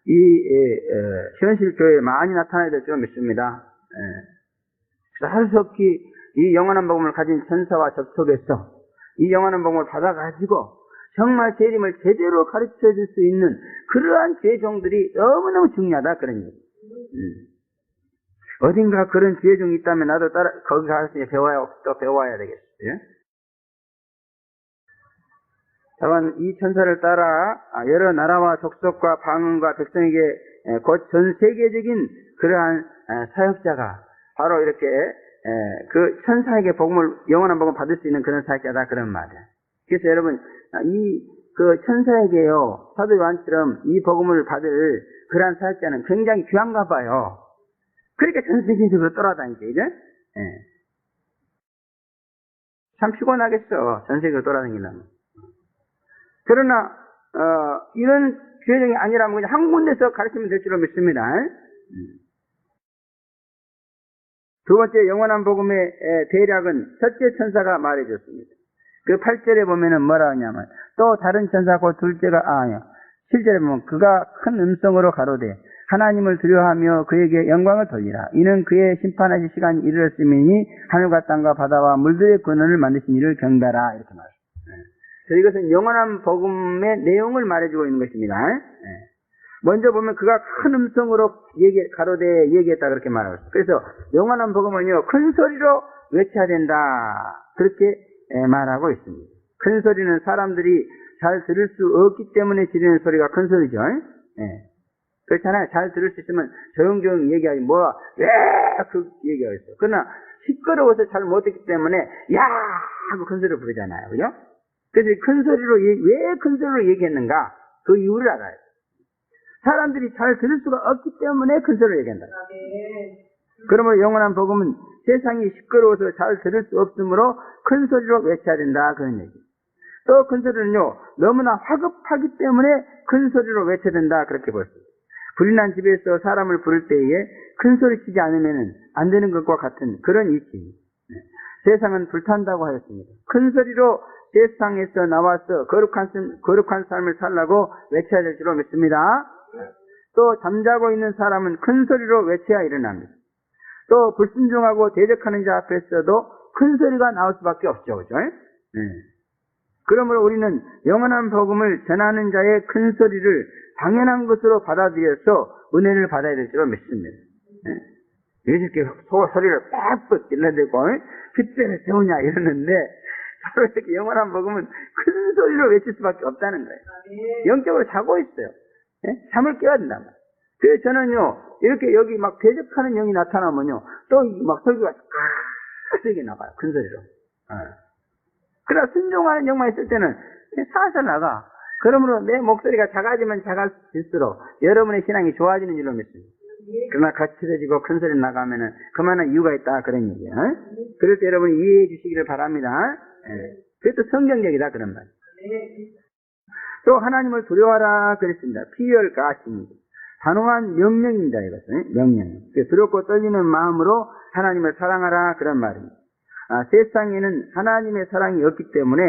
이 현실 교회에 많이 나타나야 될 줄로 믿습니다. 그래서 할 수 없이 이 영원한 복음을 가진 천사와 접촉해서 이 영원한 복음을 받아가지고 정말 재림을 제대로 가르쳐 줄 수 있는 그러한 죄종들이 너무너무 중요하다 그런 얘기. 어딘가 그런 죄종이 있다면 나도 따라 거기 가서 배워야 되겠어요. 다만 이 천사를 따라 여러 나라와 족속과 방언과 백성에게 곧 전 세계적인 그러한 사역자가 바로 이렇게 그 천사에게 영원한 복음을 받을 수 있는 그런 사역자다 그런 말이에요. 그래서 여러분 그 천사에게요 사도 요한처럼 이 복음을 받을 그러한 사역자는 굉장히 귀한가 봐요. 그러니까 전 세계적으로 돌아다니죠, 이제. 참 피곤하겠어, 전 세계로 돌아다니려면. 그러나 이런 교회정이 아니라면 그냥 한 군데서 가르치면 될 줄로 믿습니다. 두 번째 영원한 복음의 대략은 첫째 천사가 말해줬습니다. 그 8절에 보면은 뭐라 하냐면 또 다른 천사 곧 둘째가 7절에 보면 그가 큰 음성으로 가로되 하나님을 두려워하며 그에게 영광을 돌리라. 이는 그의 심판하실 시간이 이르렀음이니 하늘과 땅과 바다와 물들의 근원을 만드신 이를 경배하라. 이렇게 말했습니다. 이것은 영원한 복음의 내용을 말해주고 있는 것입니다. 먼저 보면 그가 큰 음성으로 가로되 얘기했다 그렇게 말하고 있습니다. 그래서 영원한 복음은요 큰 소리로 외쳐야 된다 그렇게 말하고 있습니다. 큰 소리는 사람들이 잘 들을 수 없기 때문에 지르는 소리가 큰 소리죠. 그렇잖아요. 잘 들을 수 있으면 조용조용 얘기하지 그 얘기하겠어요. 그러나 시끄러워서 잘 못듣기 때문에 야 하고 큰 소리를 부르잖아요. 그죠? 그래서 큰 소리로 왜 큰 소리로 얘기했는가 그 이유를 알아요. 사람들이 잘 들을 수가 없기 때문에 큰 소리로 얘기한다. 그러므로 영원한 복음은 세상이 시끄러워서 잘 들을 수 없으므로 큰 소리로 외쳐야 된다 그런 얘기. 또 큰 소리는요 너무나 화급하기 때문에 큰 소리로 외쳐야 된다 그렇게 볼 수 있어요. 불이 난 집에서 사람을 부를 때에 큰 소리 치지 않으면 안 되는 것과 같은 그런 이치. 세상은 불탄다고 하였습니다. 큰 소리로 세상에서 나와서 거룩한 삶을 살라고 외쳐야 될 줄로 믿습니다. 또 잠자고 있는 사람은 큰 소리로 외쳐야 일어납니다. 또 불순종하고 대적하는 자 앞에서도 큰 소리가 나올 수밖에 없죠. 그죠? 그러므로 우리는 영원한 복음을 전하는 자의 큰 소리를 당연한 것으로 받아들여서 은혜를 받아야 될 줄로 믿습니다. 이렇게 소리를 빽빽 질러대고 핏대를 세우냐 이러는데 바로 이렇게 영원한 복음은 큰 소리로 외칠 수밖에 없다는 거예요. 영적으로 자고 있어요. 잠을 깨야 된단 말이에요. 그래서 저는요 이렇게 여기 막 대적하는 영이 나타나면요 또 막 소리가 크게 나가요. 큰 소리로. 그러나 순종하는 영만 있을 때는 살살 나가. 그러므로 내 목소리가 작아지면 작아질수록 여러분의 신앙이 좋아지는 줄로 믿습니다. 그러나 거칠어지고 큰 소리 나가면은 그만한 이유가 있다 그런 얘기예요. 그럴 때 여러분이 이해해 주시기를 바랍니다. 그것도 성경적이다 그런 말. 또 하나님을 두려워하라 그랬습니다. 피열가십니다. 단호한 명령입니다. 이것은 명령. 두렵고 떨리는 마음으로 하나님을 사랑하라 그런 말입니다. 세상에는 하나님의 사랑이 없기 때문에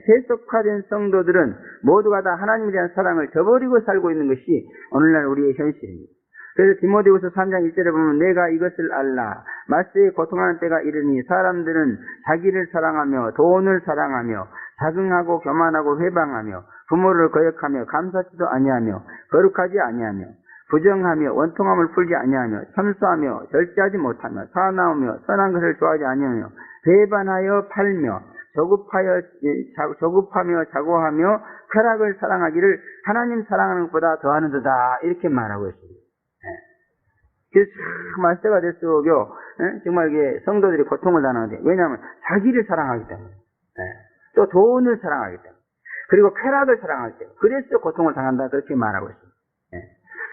세속화된 성도들은 모두가 다 하나님에 대한 사랑을 저버리고 살고 있는 것이 오늘날 우리의 현실입니다. 그래서 디모데후서 3장 1절에 보면 내가 이것을 알라. 말세에 고통하는 때가 이르니 사람들은 자기를 사랑하며 돈을 사랑하며 자긍하고 교만하고 회방하며 부모를 거역하며 감사치도 아니하며 거룩하지 아니하며 부정하며 원통함을 풀지 아니하며 참수하며 절제하지 못하며 사나우며 선한 것을 좋아하지 아니하며 배반하여 팔며 조급하며 자고하며 쾌락을 사랑하기를 하나님 사랑하는 것보다 더하는도다 이렇게 말하고 있습니다. 그래서 참 말세가 될수록요 정말 이게 성도들이 고통을 당하는데 왜냐하면 자기를 사랑하기 때문에 또 돈을 사랑하기 때문에 그리고 쾌락을 사랑하기 때문에 그래서 고통을 당한다 그렇게 말하고 있습니다.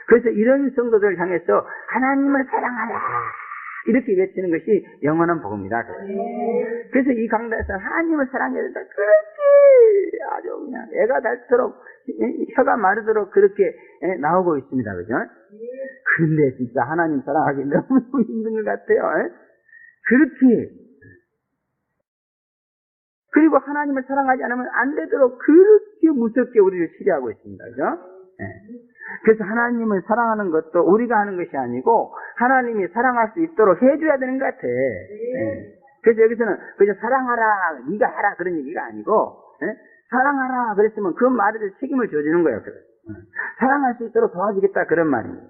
그래서 이런 성도들을 향해서 하나님을 사랑하라 이렇게 외치는 것이 영원한 복음이다. 그래서 이 강단에서 하나님을 사랑해야 된다. 그렇지 아주 그냥 애가 닳도록 혀가 마르도록 그렇게 나오고 있습니다. 그죠? 근데 진짜 하나님 사랑하기 너무 힘든 것 같아요. 그렇게 그리고 하나님을 사랑하지 않으면 안 되도록 그렇게 무섭게 우리를 치료하고 있습니다. 그죠? 그래서 하나님을 사랑하는 것도 우리가 하는 것이 아니고 하나님이 사랑할 수 있도록 해줘야 되는 것 같아. 그래서 여기서는 그냥 사랑하라, 네가 하라 그런 얘기가 아니고, 예? 사랑하라 그랬으면 그 말에 대해서 책임을 져주는 거예요. 사랑할 수 있도록 도와주겠다 그런 말입니다.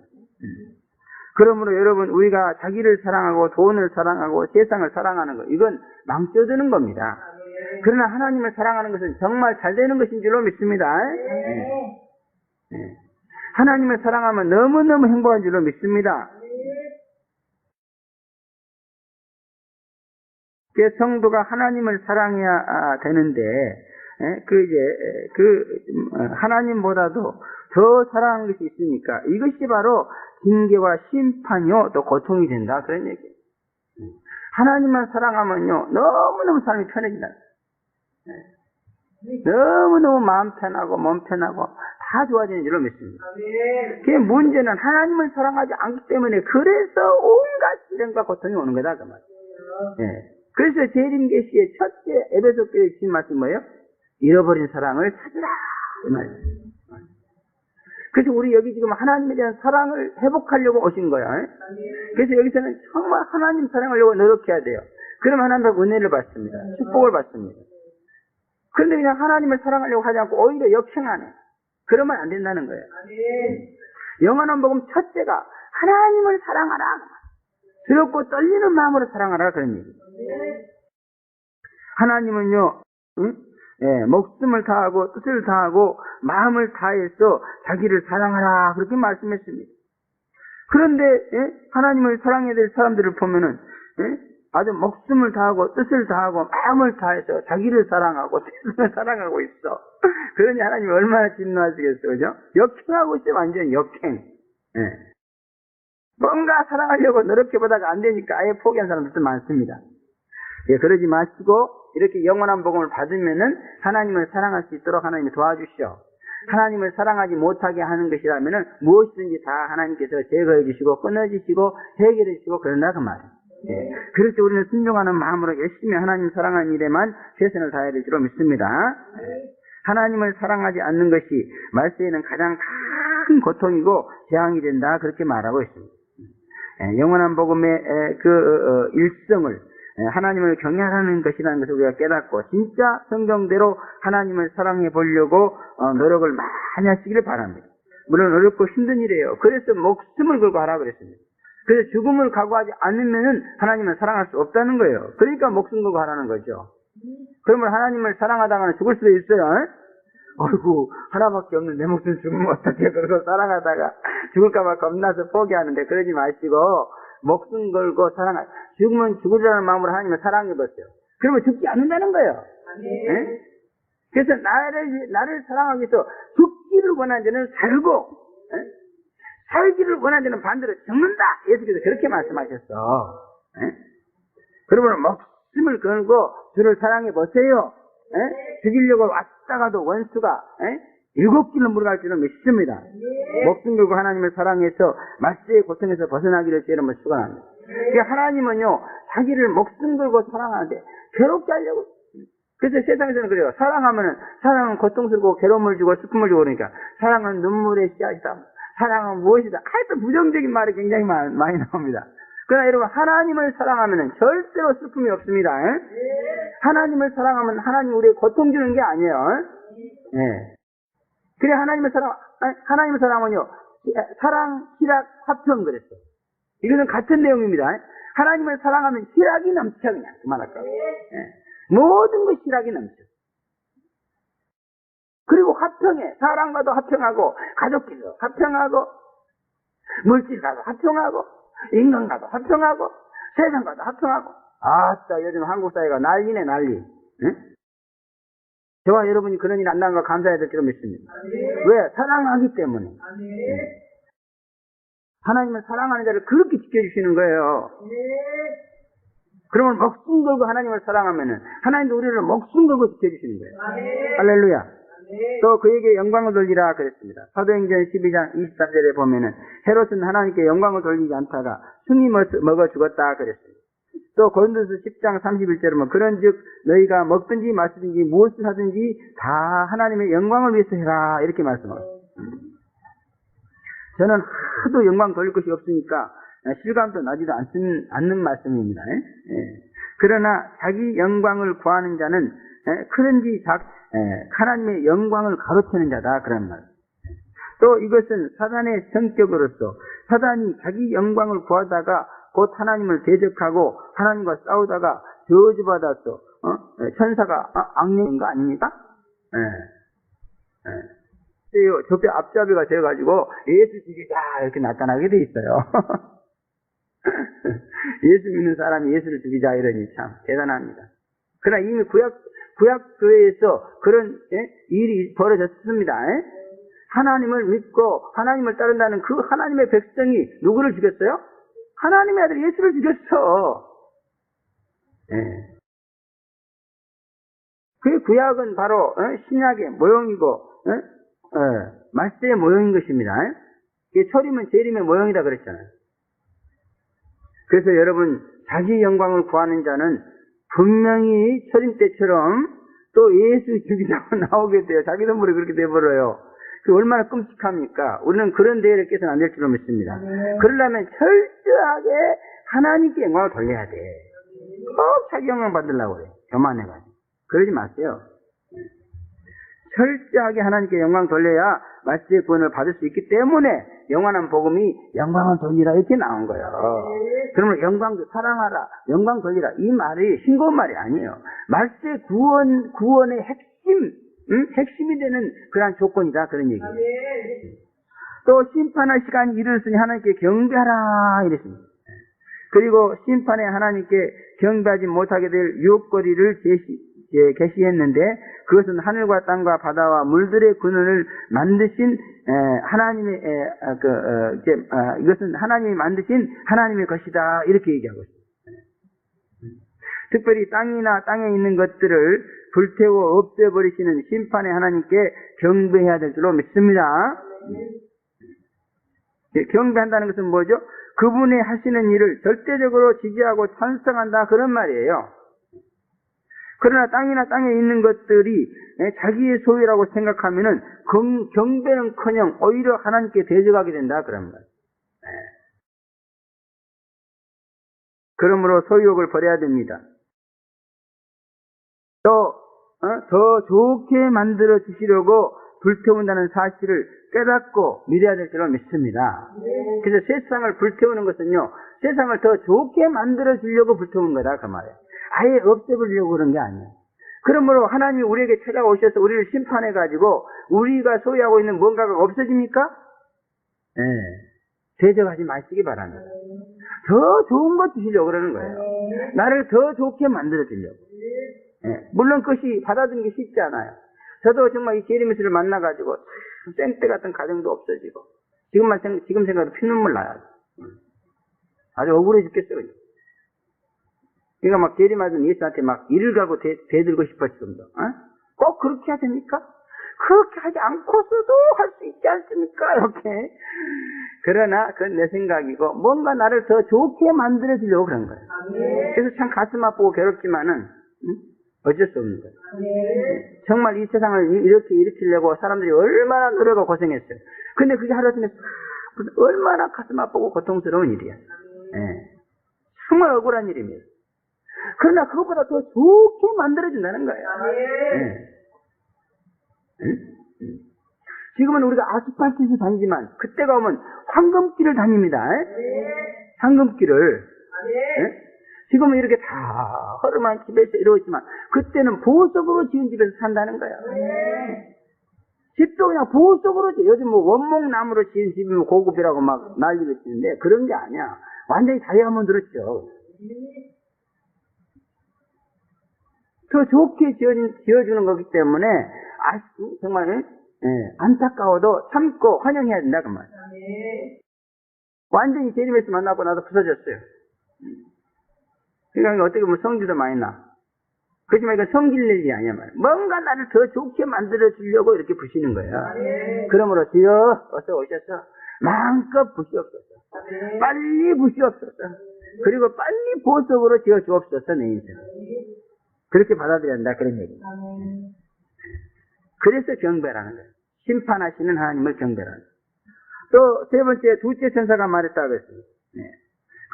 그러므로 여러분, 우리가 자기를 사랑하고 돈을 사랑하고 세상을 사랑하는 것, 이건 망쳐드는 겁니다. 그러나 하나님을 사랑하는 것은 정말 잘 되는 것인 줄로 믿습니다. 하나님을 사랑하면 너무너무 행복한 줄로 믿습니다. 성도가 하나님을 사랑해야 되는데, 하나님보다도 더 사랑하는 것이 있으니까 이것이 바로 징계와 심판이요, 또 고통이 된다. 그런 얘기예요. 하나님만 사랑하면요, 너무너무 삶이 편해진다. 너무너무 마음 편하고 몸 편하고 다 좋아지는 줄로 믿습니다. 그 문제는 하나님을 사랑하지 않기 때문에 그래서 온갖 시련과 고통이 오는 거다 그 말이에요. 그래서 재림계시의 첫째 에베소 교회에 주신 말씀이 뭐예요? 잃어버린 사랑을 찾으라 그 말이에요. 그래서 우리 여기 지금 하나님에 대한 사랑을 회복하려고 오신 거야. 그래서 여기서는 정말 하나님 사랑하려고 노력해야 돼요. 그럼 하나님의 은혜를 받습니다. 축복을 받습니다. 그런데 그냥 하나님을 사랑하려고 하지 않고 오히려 역행하네. 그러면 안 된다는 거예요. 영원한 복음 첫째가 하나님을 사랑하라. 두렵고 떨리는 마음으로 사랑하라 그런 얘기예요. 하나님은요, 목숨을 다하고 뜻을 다하고 마음을 다해서 자기를 사랑하라 그렇게 말씀했습니다. 그런데 하나님을 사랑해야 될 사람들을 보면은 아주 목숨을 다하고 뜻을 다하고 마음을 다해서 자기를 사랑하고 세상을 사랑하고 있어. 그러니 하나님이 얼마나 진노하시겠어요, 그죠? 역행하고 있어요, 완전 역행. 뭔가 사랑하려고 노력해보다가 안 되니까 아예 포기한 사람들도 많습니다. 그러지 마시고 이렇게 영원한 복음을 받으면은 하나님을 사랑할 수 있도록 하나님이 도와주시오. 하나님을 사랑하지 못하게 하는 것이라면은 무엇이든지 다 하나님께서 제거해 주시고 끊어주시고 해결해 주시고 그런다 그 말이에요. 그렇게 우리는 순종하는 마음으로 열심히 하나님 사랑하는 일에만 최선을 다해야 될 줄로 믿습니다. 하나님을 사랑하지 않는 것이 말세에는 가장 큰 고통이고 재앙이 된다 그렇게 말하고 있습니다. 영원한 복음의 일성을 하나님을 경외하는 것이라는 것을 우리가 깨닫고 진짜 성경대로 하나님을 사랑해 보려고 노력을 많이 하시기를 바랍니다. 물론 어렵고 힘든 일이에요. 그래서 목숨을 걸고 하라 그랬습니다. 그래서 죽음을 각오하지 않으면은 하나님을 사랑할 수 없다는 거예요. 그러니까 목숨 걸고 하라는 거죠. 그러면 하나님을 사랑하다가는 죽을 수도 있어요. 어이구, 하나밖에 없는 내 목숨 죽으면 어떡해. 그러고 사랑하다가 죽을까봐 겁나서 포기하는데 그러지 마시고 목숨 걸고 죽으면 죽으라는 마음으로 하나님을 사랑해보세요. 그러면 죽지 않는다는 거예요. 그래서 나를 사랑하기 위해서 죽기를 원하는 자는 살고, 살기를 원하는 자는 반대로 죽는다. 예수께서 그렇게 말씀하셨어. 그러면 목숨을 걸고 주를 사랑해보세요. 죽이려고 왔다가도 원수가 7길로 물어갈 줄은 믿습니다. 목숨 걸고 하나님을 사랑해서 말세의 고통에서 벗어나기를 여러분 축원합니다. 하나님은요 자기를 목숨 걸고 사랑하는데 괴롭게 하려고. 그래서 세상에서는 그래요. 사랑은 고통스럽고 괴로움을 주고 슬픔을 주고 그러니까 사랑은 눈물의 씨앗이다. 사랑은 무엇이다. 하여튼 부정적인 말이 굉장히 많이 나옵니다. 그러나 여러분 하나님을 사랑하면 절대로 슬픔이 없습니다. 하나님을 사랑하면 하나님 우리의 고통 주는 게 아니에요. 그래 하나님을 사랑하면요 사랑, 희락, 화평 그랬어. 이거는 같은 내용입니다. 하나님을 사랑하면 희락이 넘쳐 그냥 그만할까. 모든 것 희락이 넘쳐. 그리고 화평해. 사람과도 화평하고 가족끼리도 화평하고 물질과도 화평하고 인간과도 화평하고 세상과도 화평하고. 아따 요즘 한국 사회가 난리네 난리. 저와 여러분이 그런 일 안 나는 거 감사해야 될 줄 믿습니다. 왜? 사랑하기 때문에. 하나님은 사랑하는 자를 그렇게 지켜주시는 거예요. 그러면 목숨 걸고 하나님을 사랑하면은 하나님도 우리를 목숨 걸고 지켜주시는 거예요. 할렐루야. 또 그에게 영광을 돌리라 그랬습니다. 사도행전 12장 23절에 보면은 헤롯은 하나님께 영광을 돌리지 않다가 숭이 먹어 죽었다 그랬습니다. 또 고린도서 10장 31절에 보면 그런즉 너희가 먹든지 마시든지 무엇을 하든지 다 하나님의 영광을 위해서 해라 이렇게 말씀하고. 저는 하도 영광 돌릴 것이 없으니까 실감도 나지도 않는 말씀입니다. 그러나 자기 영광을 구하는 자는 크든지 하나님의 영광을 가로채는 자다. 그런 말. 또 이것은 사단의 성격으로서 사단이 자기 영광을 구하다가 곧 하나님을 대적하고 하나님과 싸우다가 저주받아서 천사가 악령인 거 아닙니까? 저게 앞잡이가 되어가지고 예수 죽이자 이렇게 나타나게 돼 있어요. 예수 믿는 사람이 예수를 죽이자 이러니 참 대단합니다. 그러나 이미 구약 교회에서 그런 일이 벌어졌습니다. 하나님을 믿고 하나님을 따른다는 그 하나님의 백성이 누구를 죽였어요? 하나님의 아들 예수를 죽였어. 그 구약은 바로 신약의 모형이고 말세의 모형인 것입니다. 초림은 재림의 모형이다 그랬잖아요. 그래서 여러분 자기 영광을 구하는 자는 분명히 초림 때처럼 또 예수 죽이자고 나오게 돼요. 자기 선물이 그렇게 돼버려요. 그 얼마나 끔찍합니까? 우리는 그런 대회를 깨서는 안 될 줄로 믿습니다. 그러려면 철저하게 하나님께 영광을 돌려야 돼. 꼭 자기 영광 받으려고 그래. 교만해가지고. 그러지 마세요. 철저하게 하나님께 영광 돌려야 말세의 구원을 받을 수 있기 때문에 영원한 복음이 영광을 돌리라 이렇게 나온 거예요. 그러면 영광도 사랑하라, 영광 돌리라 이 말이 싱거운 말이 아니에요. 말세 구원의 핵심이 되는 그러한 조건이다 그런 얘기예요. 또 심판할 시간이 이르렀으니 하나님께 경배하라 이랬습니다. 그리고 심판에 하나님께 경배하지 못하게 될 유혹거리를 계시했는데 그것은 하늘과 땅과 바다와 물들의 근원을 만드신 하나님의 이것은 하나님이 만드신 하나님의 것이다 이렇게 얘기하고 있습니다. 특별히 땅이나 땅에 있는 것들을 불태워 없애버리시는 심판의 하나님께 경배해야 될 줄로 믿습니다. 경배한다는 것은 뭐죠? 그분이 하시는 일을 절대적으로 지지하고 찬성한다 그런 말이에요. 그러나 땅이나 땅에 있는 것들이 자기의 소유라고 생각하면은 경배는커녕 오히려 하나님께 대적하게 된다 그런 말. 그러므로 소유욕을 버려야 됩니다. 또 더 좋게 만들어 주시려고 불태운다는 사실을 깨닫고 믿어야 될 줄로 믿습니다. 그래서 세상을 불태우는 것은요, 세상을 더 좋게 만들어 주려고 불태우는 거다 그 말이에요. 아예 없애버리려고 그런 게 아니에요. 그러므로 하나님이 우리에게 찾아오셔서 우리를 심판해가지고 우리가 소유하고 있는 뭔가가 없어집니까? 대적하지 마시기 바랍니다. 더 좋은 것 주시려고 그러는 거예요. 나를 더 좋게 만들어 주려고. 물론 그것이 받아들이는 게 쉽지 않아요. 저도 정말 이 제리미스를 만나가지고 생때 같은 가정도 없어지고 지금 생각해도 피눈물 나요. 아주 억울해 죽겠어요. 그러니까 막 제리미스는 예수한테 막 이를 가고 대들고 싶었을 정도. 꼭 그렇게 해야 됩니까? 그렇게 하지 않고서도 할 수 있지 않습니까? 이렇게. 그러나 그건 내 생각이고 뭔가 나를 더 좋게 만들어 주려고 그런 거예요. 그래서 참 가슴 아프고 괴롭지만은 어쩔 수 없는 거예요. 정말 이 세상을 이렇게 일으키려고 사람들이 얼마나 노력하고 고생했어요. 근데 그게 하루아침에 얼마나 가슴 아프고 고통스러운 일이야. 정말 억울한 일입니다. 그러나 그것보다 더 좋게 만들어준다는 거예요. 지금은 우리가 아스팔트에서 다니지만 그때가 오면 황금길을 다닙니다. 황금길을. 지금은 이렇게 다 허름한 집에서 이러지만 그때는 보석으로 지은 집에서 산다는 거야. 집도 그냥 보석으로 지어. 요즘 뭐 원목나무로 지은 집이 뭐 고급이라고 막 난리를 치는데 그런 게 아니야. 완전히 다이아몬드로 지어. 더 좋게 지어주는 거기 때문에 정말 안타까워도 참고 환영해야 된다 그 말. 완전히 제리미스 만나고 나서 부서졌어요. 그러니까 어떻게 보면 성질도 많이 나. 그렇지만 이건 성질 일이 아니야 말이야. 뭔가 나를 더 좋게 만들어 주려고 이렇게 부시는 거야. 그러므로 주여 어서 오셔서 마음껏 부시옵소서. 빨리 부시옵소서. 그리고 빨리 보석으로 지어 주옵소서 내 인생. 그렇게 받아들여야 한다 그런 얘기입니다. 그래서 경배라는 거예요. 심판하시는 하나님을 경배라는 거예요. 또 세 번째, 둘째 천사가 말했다고 했습니다.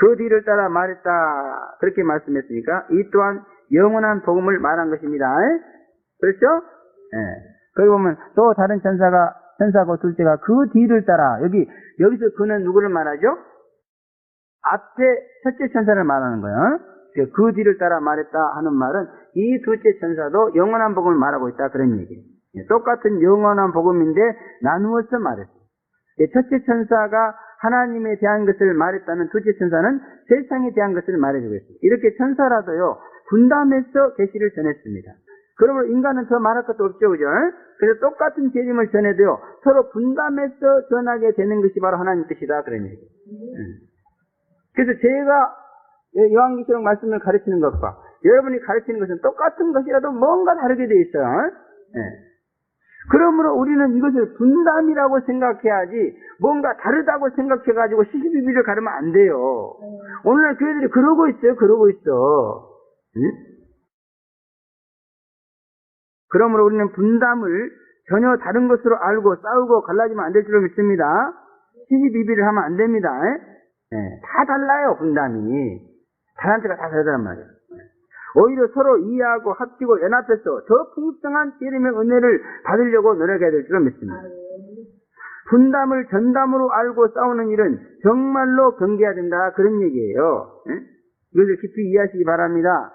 그 뒤를 따라 말했다. 그렇게 말씀했으니까 이 또한 영원한 복음을 말한 것입니다. 그렇죠? 거기 보면 또 다른 천사고 둘째가 그 뒤를 따라 여기서 그는 누구를 말하죠? 앞에 첫째 천사를 말하는 거예요. 그 뒤를 따라 말했다 하는 말은 이 둘째 천사도 영원한 복음을 말하고 있다 그런 얘기예요. 똑같은 영원한 복음인데 나누어서 말했어요. 첫째 천사가 하나님에 대한 것을 말했다면 둘째 천사는 세상에 대한 것을 말해주고 있어요. 이렇게 천사라도요 분담해서 계시를 전했습니다. 그러므로 인간은 더 말할 것도 없죠, 그죠? 그래서 똑같은 재림을 전해도요 서로 분담해서 전하게 되는 것이 바로 하나님 뜻이다 그런 얘기예요. 그래서 제가 요한계시록 말씀을 가르치는 것과 여러분이 가르치는 것은 똑같은 것이라도 뭔가 다르게 돼 있어요. 그러므로 우리는 이것을 분담이라고 생각해야지 뭔가 다르다고 생각해가지고 시시비비를 가르면 안 돼요. 오늘날 교회들이 그러고 있어. 그러므로 우리는 분담을 전혀 다른 것으로 알고 싸우고 갈라지면 안 될 줄로 믿습니다. 시시비비를 하면 안 됩니다. 다 달라요, 분담이. 다른테가 다 다르단 말이에요. 오히려 서로 이해하고 합치고 연합해서 더 풍성한 재림의 은혜를 받으려고 노력해야 될 줄로 믿습니다. 분담을 전담으로 알고 싸우는 일은 정말로 경계해야 된다 그런 얘기예요. 이것을 깊이 이해하시기 바랍니다.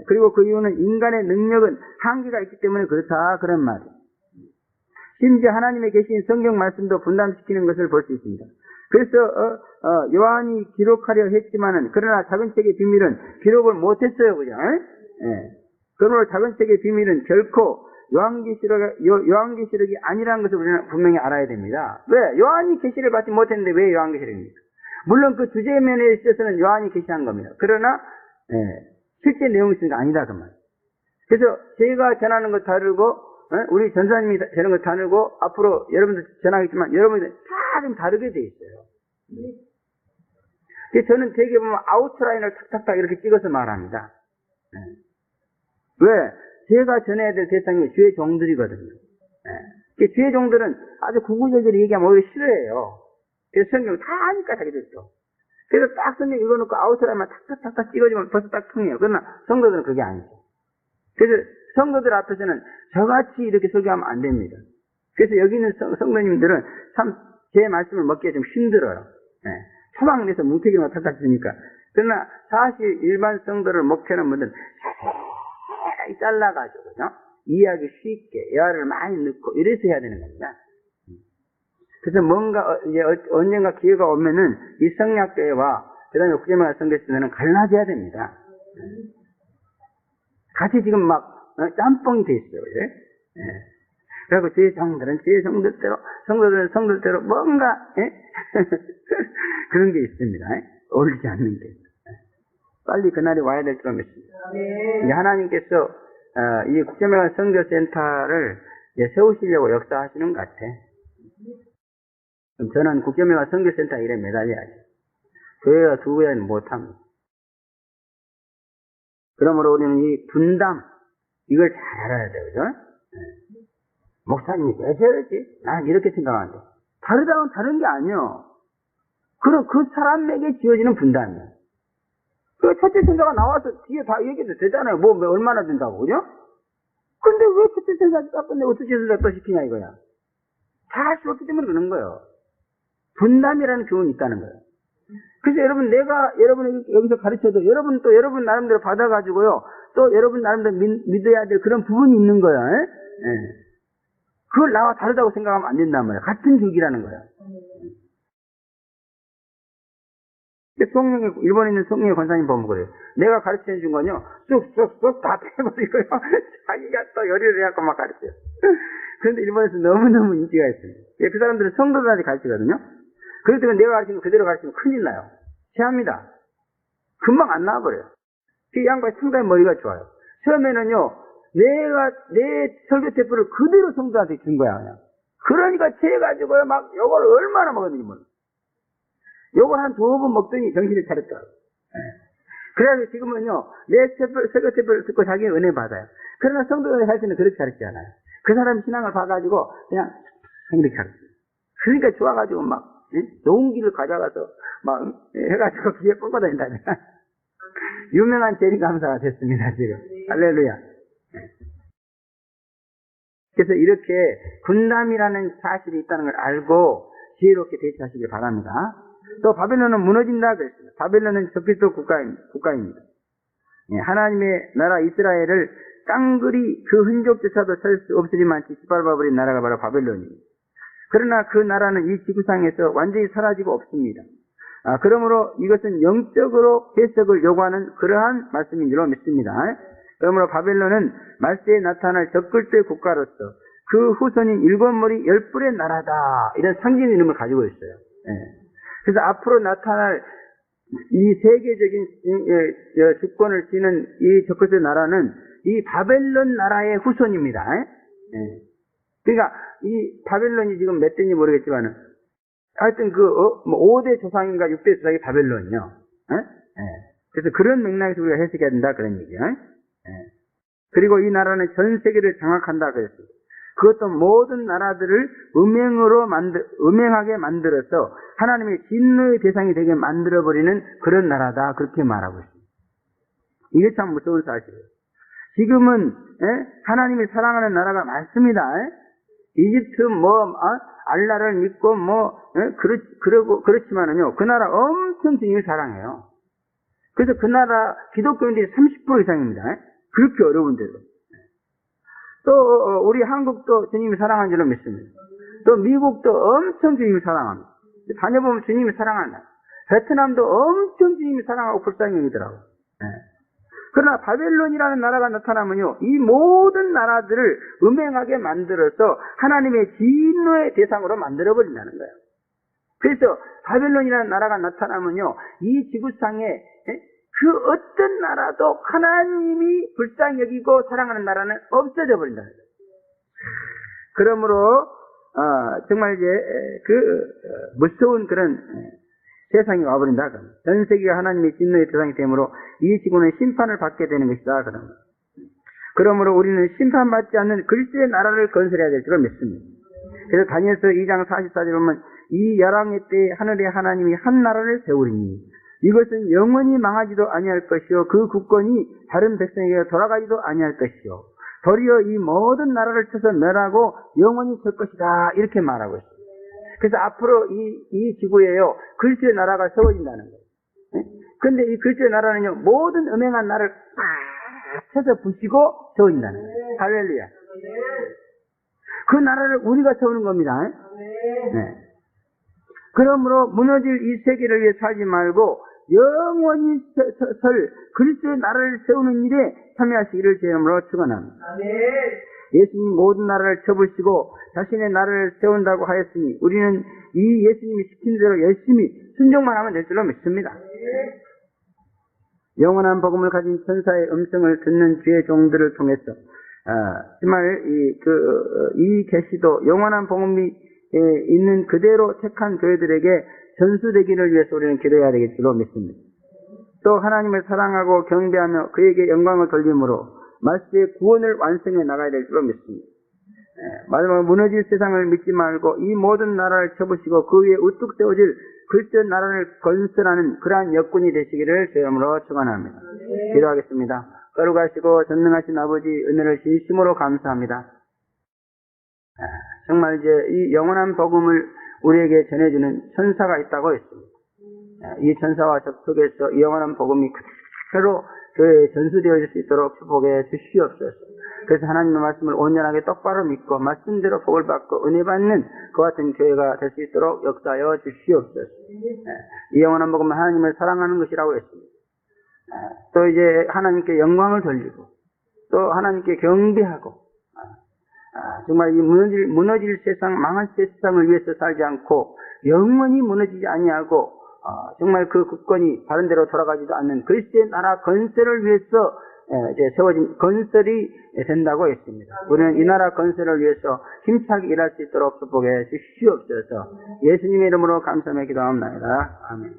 그리고 그 이유는 인간의 능력은 한계가 있기 때문에 그렇다 그런 말이에요. 심지어 하나님의 계신 성경 말씀도 분담시키는 것을 볼 수 있습니다. 그래서 요한이 기록하려 했지만은 그러나 작은 책의 비밀은 기록을 못했어요, 그죠? 그러므로 작은 책의 비밀은 결코 요한계시록이 아니라는 것을 우리는 분명히 알아야 됩니다. 왜? 요한이 계시를 받지 못했는데 왜 요한계시록입니까? 물론 그 주제 면에 있어서는 요한이 계시한 겁니다. 그러나 실제 내용이 있으니까 아니다 그 말. 그래서 제가 전하는 것 다르고 우리 전사님이 전하는 것 다르고 앞으로 여러분들 전하겠지만 여러분들 다 좀 다르게 돼 있어요. 저는 되게 보면 아웃라인을 탁탁탁 이렇게 찍어서 말합니다. 왜? 제가 전해야 될 대상이 주의 종들이거든요. 주의 종들은 아주 구구절절히 얘기하면 오히려 싫어해요. 그래서 성경 다 아니까 자기들 또. 그래서 딱 성경 읽어놓고 아웃라인만 탁탁탁탁 찍어주면 벌써 딱 통해요. 그러나 성도들은 그게 아니죠. 그래서 성도들 앞에서는 저같이 이렇게 설교하면 안 됩니다. 그래서 여기 있는 성도님들은 참 제 말씀을 먹기가 좀 힘들어요. 초방 내서 뭉태기만 탁탁 쓰니까. 그러나 사실 일반 성도를 목회하는 분들은 자세히 잘라가지고 이해하기 쉽게 예화를 많이 넣고 이래서 해야 되는 겁니다. 그래서 뭔가 이제 언젠가 기회가 오면은 이 성약교회와 그다음에 국제명화 성교시대는 갈라져야 됩니다. 같이 지금 막 짬뽕이 돼 있어요. 그리고 제 종들은 제 종들대로, 성도들은 성도대로 뭔가 그런 게 있습니다. 어울리지 않는 게. 빨리 그날이 와야 될 줄 믿습니다. 이제 하나님께서 이 국제명화 선교센터를 세우시려고 역사하시는 것 같아. 그럼 저는 국제명화 선교센터 일에 매달려야죠. 교회와 두 교회는 못합니다. 그러므로 우리는 이 분담, 이걸 잘 알아야 돼요. 그죠? 목사님이 왜 저러지? 나는 이렇게 생각하는데. 다르다면 다른 게 아니요. 그럼 그 사람에게 지어지는 분담이에요. 그 첫째 천사가 나와서 뒤에 다 얘기도 되잖아요. 뭐 얼마나 된다고, 그죠? 근데 왜 첫째 천사 닦은데 둘째 천사 또 시키냐 이거야. 다 할 수 없기 때문에 그러는 거예요. 분담이라는 교훈이 있다는 거예요. 그래서 여러분, 내가 여러분에게 여기서 가르쳐도 여러분 또 여러분 나름대로 받아가지고요. 또 여러분 나름대로 믿어야 될 그런 부분이 있는 거예요. 그걸 나와 다르다고 생각하면 안 된단 말이에요. 같은 줄기라는 거예요. 일본에 있는 송영의 권사님 보면 그래요. 내가 가르쳐 준 건요, 쑥쑥쑥 다 빼버리고요. 자기가 또 요리를 해갖고 막 가르쳐요. 그런데 일본에서 너무너무 인기가 있어요. 그 사람들은 성도들한테 가르치거든요. 그럴 때는 내가 가르치는 거 그대로 가르치면 큰일 나요. 체합니다. 금방 안 나와버려요. 그 양반이 상당히 머리가 좋아요. 처음에는요, 내 설교 테이프를 그대로 성도한테 준 거야, 그냥. 그러니까 체해가지고요, 막, 요걸 얼마나 먹었는지 몰라. 요걸 한 2번 먹더니 정신을 차렸더라고. 그래서 지금은요, 내 설교 테이프를 듣고 자기 은혜 받아요. 그러나 성도들이 할 때는 그렇게 가르치지 않아요. 그 사람 신앙을 봐가지고, 그냥, 이렇게 가르쳐요. 그러니까 좋아가지고 막, 농기를 가져가서, 막 해가지고 귀에 뻥고 다닌다. 유명한 재림감사가 됐습니다, 지금. 할렐루야. 그래서 이렇게 분담이라는 사실이 있다는 걸 알고 지혜롭게 대처하시길 바랍니다. 또 바벨론은 무너진다 그랬습니다. 바벨론은 적그리스도 국가입니다. 하나님의 나라 이스라엘을 깡그리 그 흔적조차도 찾을 수 없으리만치 짓밟아버린 나라가 바로 바벨론입니다. 그러나 그 나라는 이 지구상에서 완전히 사라지고 없습니다. 그러므로 이것은 영적으로 해석을 요구하는 그러한 말씀인 줄로 믿습니다. 그러므로 바벨론은 말세에 나타날 적그리스도의 국가로서 그 후손인 일곱 머리 열 뿔의 나라다, 이런 상징 이름을 가지고 있어요. 그래서 앞으로 나타날 이 세계적인 주권을 지닌 이 적그리스도의 나라는 이 바벨론 나라의 후손입니다. 그러니까 이 바벨론이 지금 몇 대인지 모르겠지만은 하여튼 5대 조상인가 6대 조상이 바벨론이요. 그래서 그런 맥락에서 우리가 해석해야 된다, 그런 얘기예요. 그리고 이 나라는 전 세계를 장악한다 그랬습니다. 그것도 모든 나라들을 음행하게 만들어서 하나님의 진노의 대상이 되게 만들어버리는 그런 나라다, 그렇게 말하고 있습니다. 이게 참 무서운 사실이에요. 지금은 하나님이 사랑하는 나라가 많습니다. 이집트 알라를 믿고 그렇지만은요, 그 나라 엄청 주님이 사랑해요. 그래서 그 나라 기독교인들이 30% 이상입니다. 그렇게 어려운데도. 또 우리 한국도 주님이 사랑하는 줄로 믿습니다. 또 미국도 엄청 주님이 사랑합니다. 다녀보면 주님이 사랑한다. 베트남도 엄청 주님이 사랑하고 불쌍히 여기더라고요. 그러나 바벨론이라는 나라가 나타나면요, 이 모든 나라들을 음행하게 만들어서 하나님의 진노의 대상으로 만들어버린다는 거예요. 그래서 바벨론이라는 나라가 나타나면요, 이 지구상에 그 어떤 나라도 하나님이 불쌍히 여기고 사랑하는 나라는 없어져 버린다는 거예요. 그러므로 정말 이제 무서운 그런 세상이 와버린다. 전 세계가 하나님의 진노의 대상이 되므로 이 지구는 심판을 받게 되는 것이다. 그러므로 우리는 심판받지 않는 그리스도의 나라를 건설해야 될 줄을 믿습니다. 그래서 다니엘서 2장 44절에 보면 이 열왕의 때에 하늘의 하나님이 한 나라를 세우리니 이것은 영원히 망하지도 아니할 것이요 그 국권이 다른 백성에게 돌아가지도 아니할 것이요 도리어 이 모든 나라를 쳐서 멸하고 영원히 설 것이다, 이렇게 말하고 있습니다. 그래서 앞으로 이 지구에요, 그리스도의 나라가 세워진다는 거예요. 그런데 이 그리스도의 나라는요, 모든 음행한 나라를 팍 쳐서 부시고 세워진다는 거예요. 할렐루야. 그 나라를 우리가 세우는 겁니다. 그러므로 무너질 이 세계를 위해 살지 말고 영원히 설 그리스도의 나라를 세우는 일에 참여하시기를 제 이름으로 축원합니다. 예수님이 모든 나라를 쳐부시고 자신의 나라를 세운다고 하였으니 우리는 이 예수님이 시킨 대로 열심히 순종만 하면 될 줄로 믿습니다. 영원한 복음을 가진 천사의 음성을 듣는 주의 종들을 통해서 정말 이 계시도 영원한 복음이 있는 그대로 택한 교회들에게 전수되기를 위해서 우리는 기도해야 되겠 줄로 믿습니다. 또 하나님을 사랑하고 경배하며 그에게 영광을 돌림으로 말세의 구원을 완성해 나가야 될 줄로 믿습니다. 마지막으로 무너질 세상을 믿지 말고 이 모든 나라를 쳐부시고 그 위에 우뚝 세워질 그리스도의 나라를 건설하는 그러한 여건이 되시기를 주님으로 축원합니다. 기도하겠습니다. 거룩하시고 전능하신 아버지, 은혜를 진심으로 감사합니다. 정말 이제 이 영원한 복음을 우리에게 전해주는 천사가 있다고 했습니다. 이 천사와 접촉해서 이 영원한 복음이 그대로 교회에 전수되어질 수 있도록 축복해 주시옵소서. 그래서 하나님의 말씀을 온전하게 똑바로 믿고 말씀대로 복을 받고 은혜 받는 그 같은 교회가 될 수 있도록 역사하여 주시옵소서. 이 영원한 복음은 하나님을 사랑하는 것이라고 했습니다. 또 이제 하나님께 영광을 돌리고 또 하나님께 경배하고 정말 이 무너질 세상, 망한 세상을 위해서 살지 않고 영원히 무너지지 아니하고 정말 그 국권이 다른 데로 돌아가지도 않는 그리스도의 나라 건설을 위해서 이제 세워진 건설이 된다고 했습니다. 우리는 이 나라 건설을 위해서 힘차게 일할 수 있도록 축복해 주시옵소서. 예수님의 이름으로 감사하며 기도합니다. 아멘.